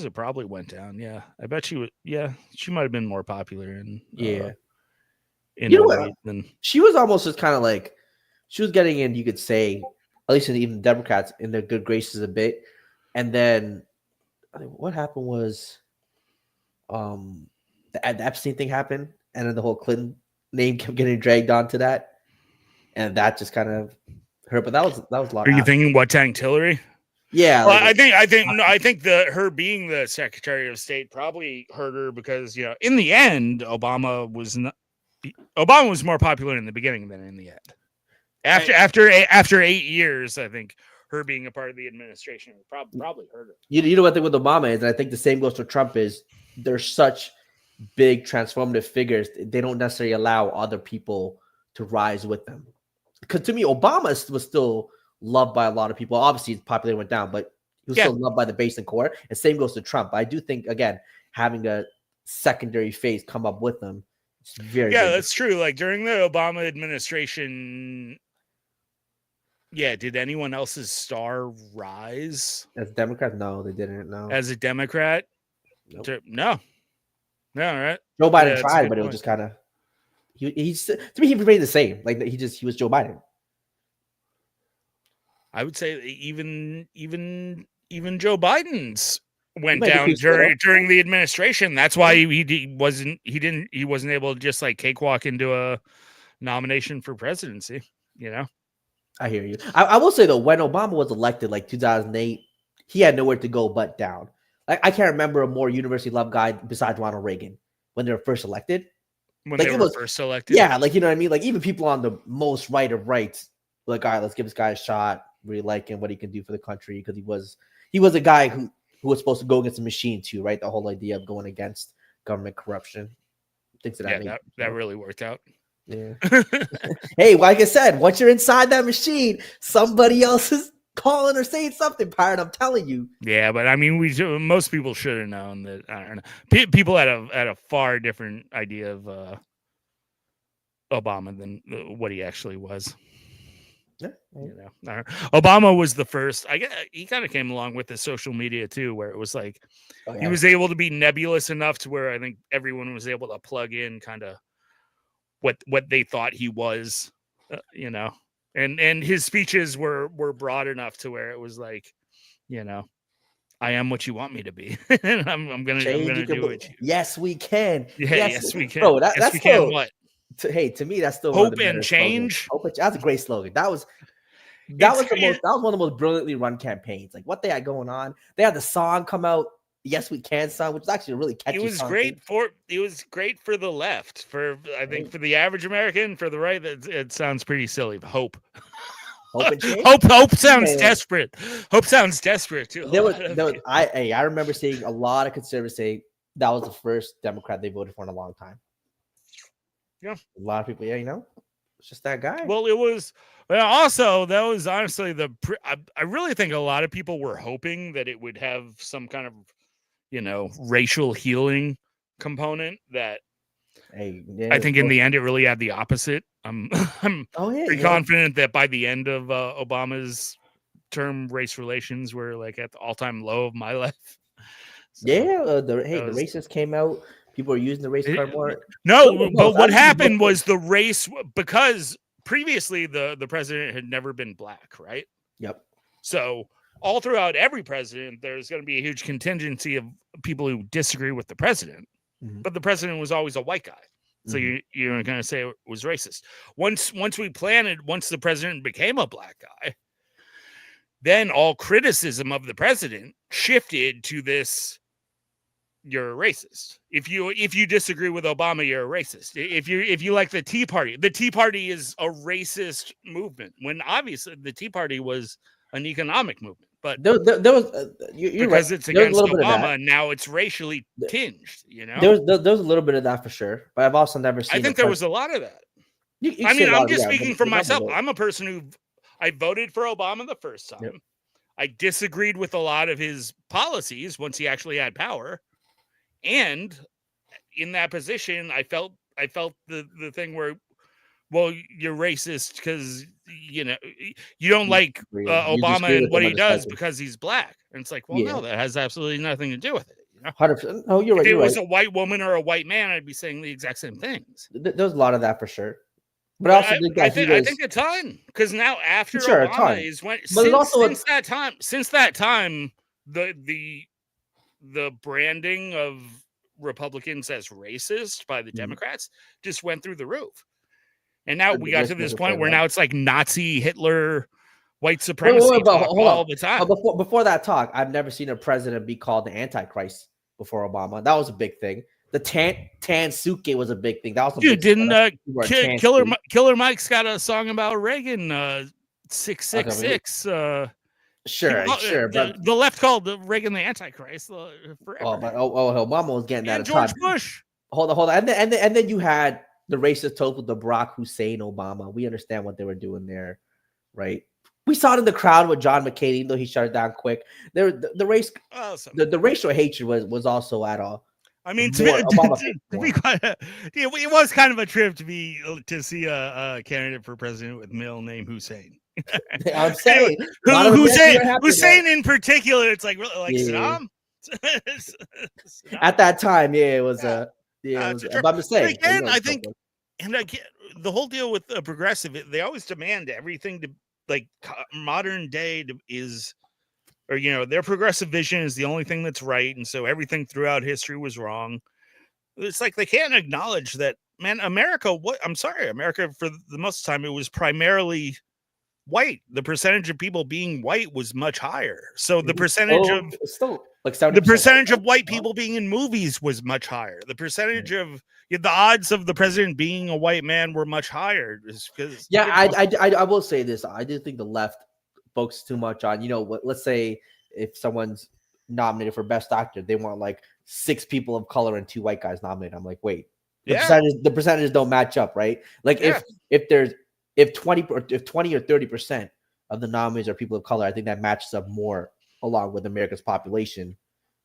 Speaker 3: it probably went down. Yeah. I bet she would. Yeah. She might have been more popular in
Speaker 2: You know what?
Speaker 3: 08 than
Speaker 2: She was almost just kind of like she was getting in, you could say, at least in even the Democrats in their good graces a bit. And then I think what happened was the Epstein thing happened, and then the whole Clinton name kept getting dragged onto that. And that just kind of hurt. But that was a lot.
Speaker 3: Are you thinking what tanked Hillary?
Speaker 2: Yeah.
Speaker 3: Well, I think her being the Secretary of State probably hurt her because, in the end, Obama was more popular in the beginning than in the end. After 8 years, I think her being a part of the administration probably hurt her.
Speaker 2: You know what the thing with Obama is, and I think the same goes for Trump, is they're such big transformative figures. They don't necessarily allow other people to rise with them. Because to me, Obama was still loved by a lot of people. Obviously, his popularity went down, but he was still loved by the base and core. And same goes to Trump. I do think, again, having a secondary face come up with them, it's very
Speaker 3: that's true. Like during the Obama administration, did anyone else's star rise
Speaker 2: as a Democrat? No, they didn't. No,
Speaker 3: as a Democrat,
Speaker 2: nope.
Speaker 3: No, right?
Speaker 2: Joe Biden tried, but it was just kind of. He's to me, he remained the same. Like he was Joe Biden.
Speaker 3: I would say even Joe Biden's went down during the administration. That's why he wasn't able to just like cakewalk into a nomination for presidency.
Speaker 2: I hear you. I will say though, when Obama was elected, like 2008, he had nowhere to go but down. Like I can't remember a more universally loved guy besides Ronald Reagan when they were first elected.
Speaker 3: First elected.
Speaker 2: Yeah, like you know what I mean? Like even people on the most right of rights were like, all right, let's give this guy a shot. Really like him, what he can do for the country, because he was a guy who was supposed to go against the machine too, right? The whole idea of going against government corruption. Things of that
Speaker 3: that really worked out.
Speaker 2: Yeah. Hey, like I said, once you're inside that machine, somebody else is calling or saying something, Pirate. I'm telling you.
Speaker 3: Yeah, but I mean, most people should have known that. I don't know. People had a far different idea of Obama than what he actually was.
Speaker 2: Yeah.
Speaker 3: Obama was the first. He kind of came along with the social media too, where it was like he was able to be nebulous enough to where I think everyone was able to plug in kind of what they thought he was, and his speeches were broad enough to where it was like, I am what you want me to be, and I'm gonna do it.
Speaker 2: Yes, we can.
Speaker 3: Yes, we can.
Speaker 2: Bro,
Speaker 3: that's we can. What?
Speaker 2: To me, that's still
Speaker 3: hope and change.
Speaker 2: That's a great slogan. That was one of the most brilliantly run campaigns. Like what they had going on. They had the song come out, "Yes We Can" song, which is actually a really catchy.
Speaker 3: It was
Speaker 2: song
Speaker 3: great for the left. For I think for the average American, for the right, it sounds pretty silly. Hope.
Speaker 2: Hope and change.
Speaker 3: Hope sounds desperate. Hope sounds desperate too.
Speaker 2: I remember seeing a lot of conservatives say that was the first Democrat they voted for in a long time.
Speaker 3: Yeah,
Speaker 2: a lot of people. It's just that guy.
Speaker 3: Well, it was. But also, that was honestly I really think a lot of people were hoping that it would have some kind of, racial healing component that. I think in the end, it really had the opposite. I'm pretty confident that by the end of Obama's term, race relations were like at the all-time low of my life. So,
Speaker 2: the racists came out. People are using the race card more.
Speaker 3: No, but what happened was the race, because previously the president had never been black, right?
Speaker 2: Yep.
Speaker 3: So all throughout every president, there's going to be a huge contingency of people who disagree with the president. Mm-hmm. But the president was always a white guy. So you're going to say it was racist. Once the president became a black guy, then all criticism of the president shifted to this. You're a racist. If you disagree with Obama, you're a racist. If you like the Tea Party is a racist movement, when obviously theTea Party was an economic movement. But there was you're because right. It's against Obama, and now it's racially tinged.
Speaker 2: There was a little bit of that for sure, but I've also never seen.
Speaker 3: I think there was a lot of that. I'm just speaking for myself. I'm a person I voted for Obama the first time. Yep. I disagreed with a lot of his policies once he actually had power. And in that position, I felt the thing where well, you're racist because you don't like
Speaker 2: You
Speaker 3: Obama
Speaker 2: disagree
Speaker 3: and
Speaker 2: with
Speaker 3: what
Speaker 2: him
Speaker 3: he
Speaker 2: on the
Speaker 3: does
Speaker 2: second.
Speaker 3: because he's black. And it's like, well,
Speaker 2: Yeah.
Speaker 3: no, that has absolutely nothing to do with it.
Speaker 2: 100%. No, you're
Speaker 3: If
Speaker 2: right.
Speaker 3: it
Speaker 2: You're
Speaker 3: was
Speaker 2: right.
Speaker 3: a white woman or a white man, I'd be saying the exact same things.
Speaker 2: There's a lot of that for sure. But I also think that
Speaker 3: I think a ton, because now after
Speaker 2: Sure, a
Speaker 3: Obama
Speaker 2: ton.
Speaker 3: is when
Speaker 2: But it's also
Speaker 3: since that time the branding of Republicans as racist by the Democrats just went through the roof. And now we got to this point where now it's like Nazi, Hitler, white supremacy talk all the time.
Speaker 2: But before that talk, I've never seen a president be called the Antichrist before Obama. That was a big thing. The tan suit gate was a big thing. That was a
Speaker 3: dude.
Speaker 2: big
Speaker 3: Didn't Killer Mike's got a song about Reagan? 666.
Speaker 2: Sure, but
Speaker 3: the left called Reagan the Antichrist forever.
Speaker 2: Obama was getting that.
Speaker 3: And George Bush.
Speaker 2: Hold on, and then you had the racist toast with the Barack Hussein Obama. We understand what they were doing there, right? We saw it in the crowd with John McCain, even though he shut it down quick. The racial hatred was also at all.
Speaker 3: I mean, to be quite, it was kind of a trip to see a candidate for president with middle name Hussein.
Speaker 2: I'm saying
Speaker 3: Hussein in particular. It's like Saddam.
Speaker 2: At that time, it was a. But I'm just saying.
Speaker 3: Again, I think, and again, the whole deal with the progressive, they always demand everything to like modern day is. Or, their progressive vision is the only thing that's right. And so everything throughout history was wrong. It's like they can't acknowledge that, man, America, America, for the most of the time, it was primarily white. The percentage of people being white was much higher. So the percentage the percentage of white people being in movies was much higher. The percentage of the odds of the president being a white man were much higher. Because
Speaker 2: I will say this. I do think the left focus too much on, let's say if someone's nominated for best actor, they want like 6 people of color and 2 white guys nominated. I'm like, wait, the percentages don't match up, right? Like if 20 or 30% of the nominees are people of color, I think that matches up more along with America's population.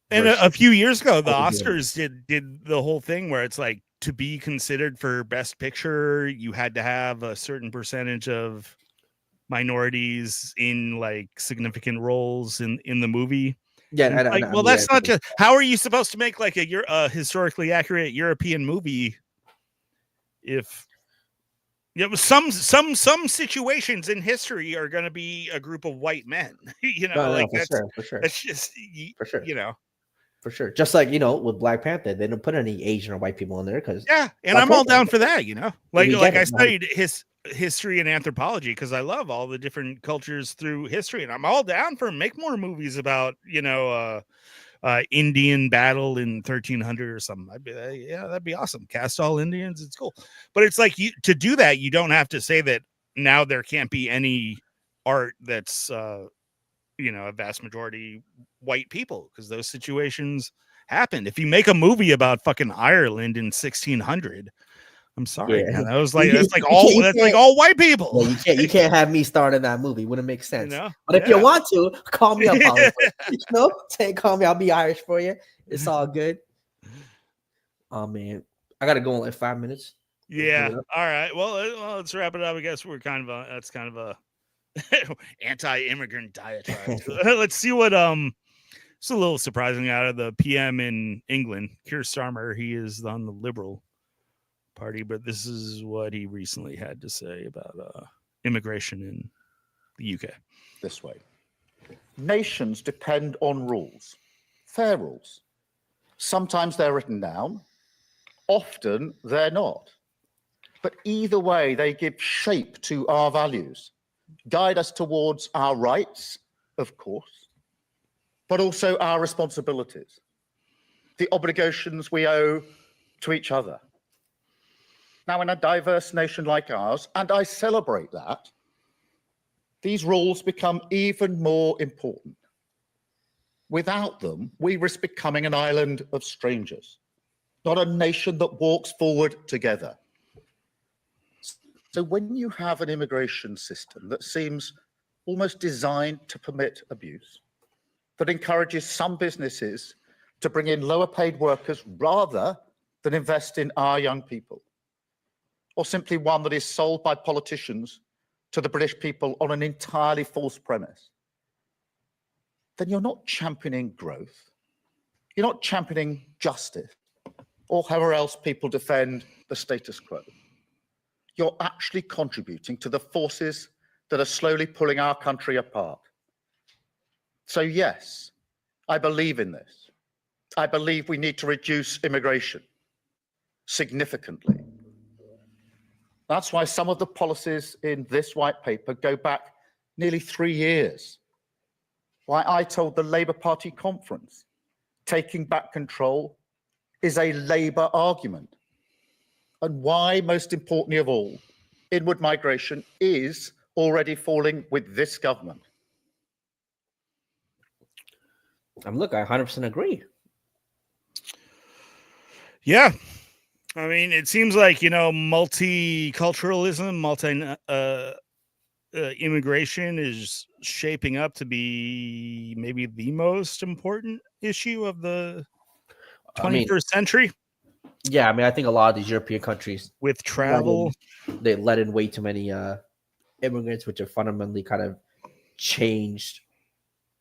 Speaker 3: And a few years ago, the Oscars did the whole thing where it's like, to be considered for best picture, you had to have a certain percentage of minorities in like significant roles in the movie. That's not just, how are you supposed to make like a historically accurate European movie if some situations in history are going to be a group of white men? For sure. That's just
Speaker 2: for sure. Just like with Black Panther, they didn't put any Asian or white people in there because
Speaker 3: I'm all down for that. Like I studied history and anthropology because I love all the different cultures through history, and I'm all down for make more movies about Indian battle in 1300 or something. That'd be awesome. Cast all Indians, it's cool. But it's like to do that, you don't have to say that now there can't be any art that's a vast majority white people, because those situations happened. If you make a movie about fucking Ireland in 1600, I'm sorry, man. That's like all white people.
Speaker 2: Well, you can't have me starring in that movie. Wouldn't make sense. But if you want to, call me up. Call me. I'll be Irish for you. It's all good. Oh man, I gotta go in like 5 minutes.
Speaker 3: Yeah. All right. Well, let's wrap it up. I guess we're that's kind of a anti-immigrant diatribe. Let's see what it's a little surprising out of the PM in England, Keir Starmer. He is on the Liberal Party, but this is what he recently had to say about immigration in the UK.
Speaker 9: This way: nations depend on rules, fair rules. Sometimes they're written down, often they're not. But either way, they give shape to our values, guide us towards our rights, of course, but also our responsibilities, the obligations we owe to each other. Now, in a diverse nation like ours, and I celebrate that, these rules become even more important. Without them, we risk becoming an island of strangers, not a nation that walks forward together. So when you have an immigration system that seems almost designed to permit abuse, that encourages some businesses to bring in lower paid workers rather than invest in our young people, or simply one that is sold by politicians to the British people on an entirely false premise, then you're not championing growth. You're not championing justice or however else people defend the status quo. You're actually contributing to the forces that are slowly pulling our country apart. So yes, I believe in this. I believe we need to reduce immigration significantly. That's why some of the policies in this white paper go back nearly 3 years. Why I told the Labour Party conference, taking back control is a Labour argument. And why, most importantly of all, inward migration is already falling with this government.
Speaker 7: Look, I 100% agree.
Speaker 3: Yeah. I mean, it seems like, multiculturalism, immigration is shaping up to be maybe the most important issue of the 21st century.
Speaker 7: Yeah, I mean, I think a lot of these European countries
Speaker 3: with travel,
Speaker 7: they let in way too many immigrants, which have fundamentally kind of changed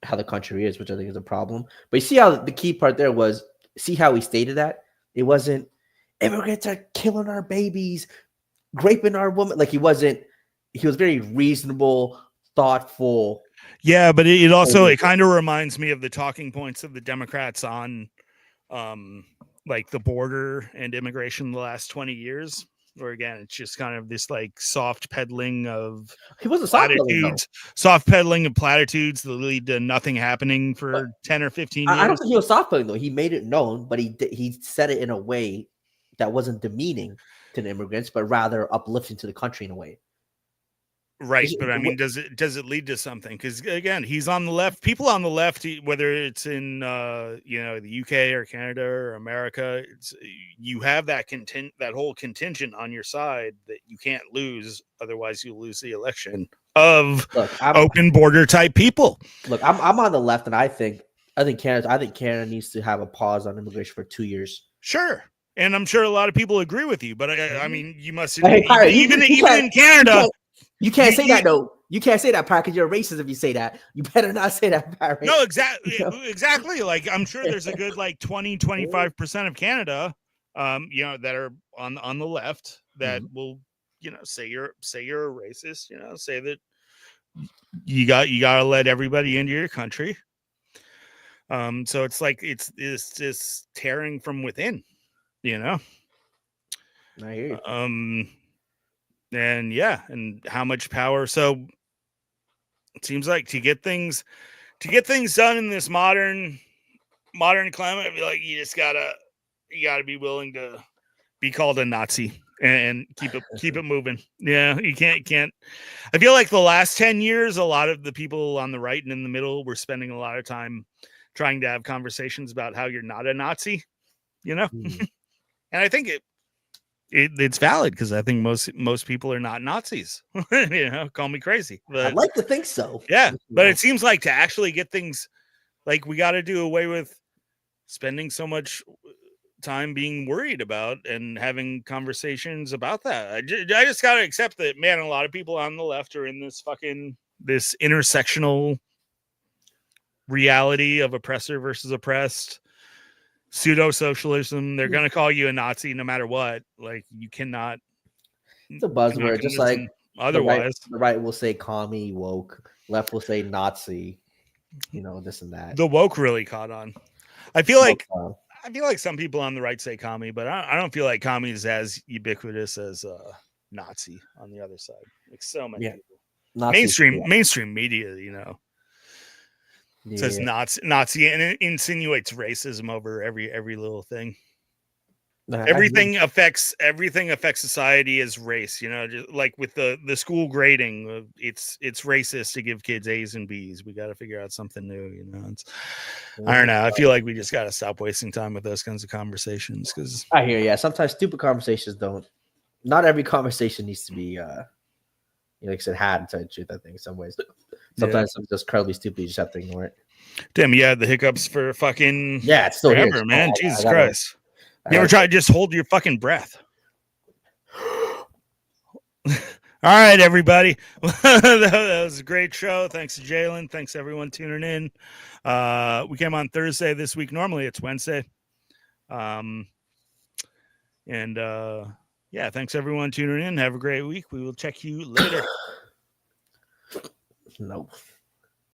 Speaker 7: how the country is, which I think is a problem. But you see how the key part there was, see how he stated that? It wasn't immigrants are killing our babies, raping our women. Like he was very reasonable, thoughtful.
Speaker 3: Yeah, but it also kind of reminds me of the talking points of the Democrats on like the border and immigration the last 20 years, where again it's just kind of this like soft peddling of soft peddling of platitudes that lead to nothing happening for 10 or 15 years.
Speaker 7: I don't think he was soft peddling though. He made it known, but he said it in a way that wasn't demeaning to the immigrants, but rather uplifting to the country in a way.
Speaker 3: Right, but I mean, does it lead to something? Because again, he's on the left. People on the left, whether it's in the UK or Canada or America, you have that whole contingent on your side that you can't lose, otherwise you'll lose the election of open border type people.
Speaker 7: Look, I'm on the left, and I think Canada needs to have a pause on immigration for 2 years.
Speaker 3: Sure. And I'm sure a lot of people agree with you, but I mean, you must
Speaker 7: even
Speaker 3: in Canada.
Speaker 7: You can't say that though. You can't say that, Pat, because you're racist if you say that. You better not say that, Pat.
Speaker 3: No, exactly. Like I'm sure there's a good like 20-25% of Canada, that are on the left that will, say you're a racist, say that you gotta let everybody into your country. So it's like it's just tearing from within,
Speaker 7: I hear you.
Speaker 3: And how much power. So it seems like to get things done in this modern climate, I feel like you gotta be willing to be called a Nazi and keep it moving. Yeah, you can't. I feel like the last 10 years, a lot of the people on the right and in the middle were spending a lot of time trying to have conversations about how you're not a Nazi, and I think it's valid because I think most people are not Nazis. Call me crazy, but
Speaker 7: I'd like to think so.
Speaker 3: Yeah, but it seems like to actually get things, like we got to do away with spending so much time being worried about and having conversations about that. I just got to accept that, man, a lot of people on the left are in this intersectional reality of oppressor versus oppressed. Pseudo-socialism. They're gonna call you a Nazi no matter what. Like you cannot.
Speaker 7: It's a buzzword, just like
Speaker 3: otherwise.
Speaker 7: The right will say commie, woke. Left will say Nazi. This and that.
Speaker 3: The woke really caught on. I feel like some people on the right say commie, but I don't feel like commie is as ubiquitous as Nazi on the other side. Like so many people. Mainstream media, says Nazi and it insinuates racism over every little thing. Everything affects society as race, just like with the school grading, it's racist to give kids A's and B's. We got to figure out something new, I don't know. I feel like we just got to stop wasting time with those kinds of conversations because
Speaker 7: I hear you. Sometimes stupid conversations not every conversation needs to be like I said, had to tell you the truth. I think in some ways. Sometimes it's just incredibly stupid. You just have to ignore it.
Speaker 3: Damn, you had the hiccups for fucking
Speaker 7: it's still
Speaker 3: forever, man. Jesus Christ. You ever try to just hold your fucking breath? All right, everybody. That was a great show. Thanks to Jalen. Thanks everyone tuning in. We came on Thursday this week. Normally it's Wednesday. Yeah, thanks everyone tuning in. Have a great week. We will check you later.
Speaker 2: No.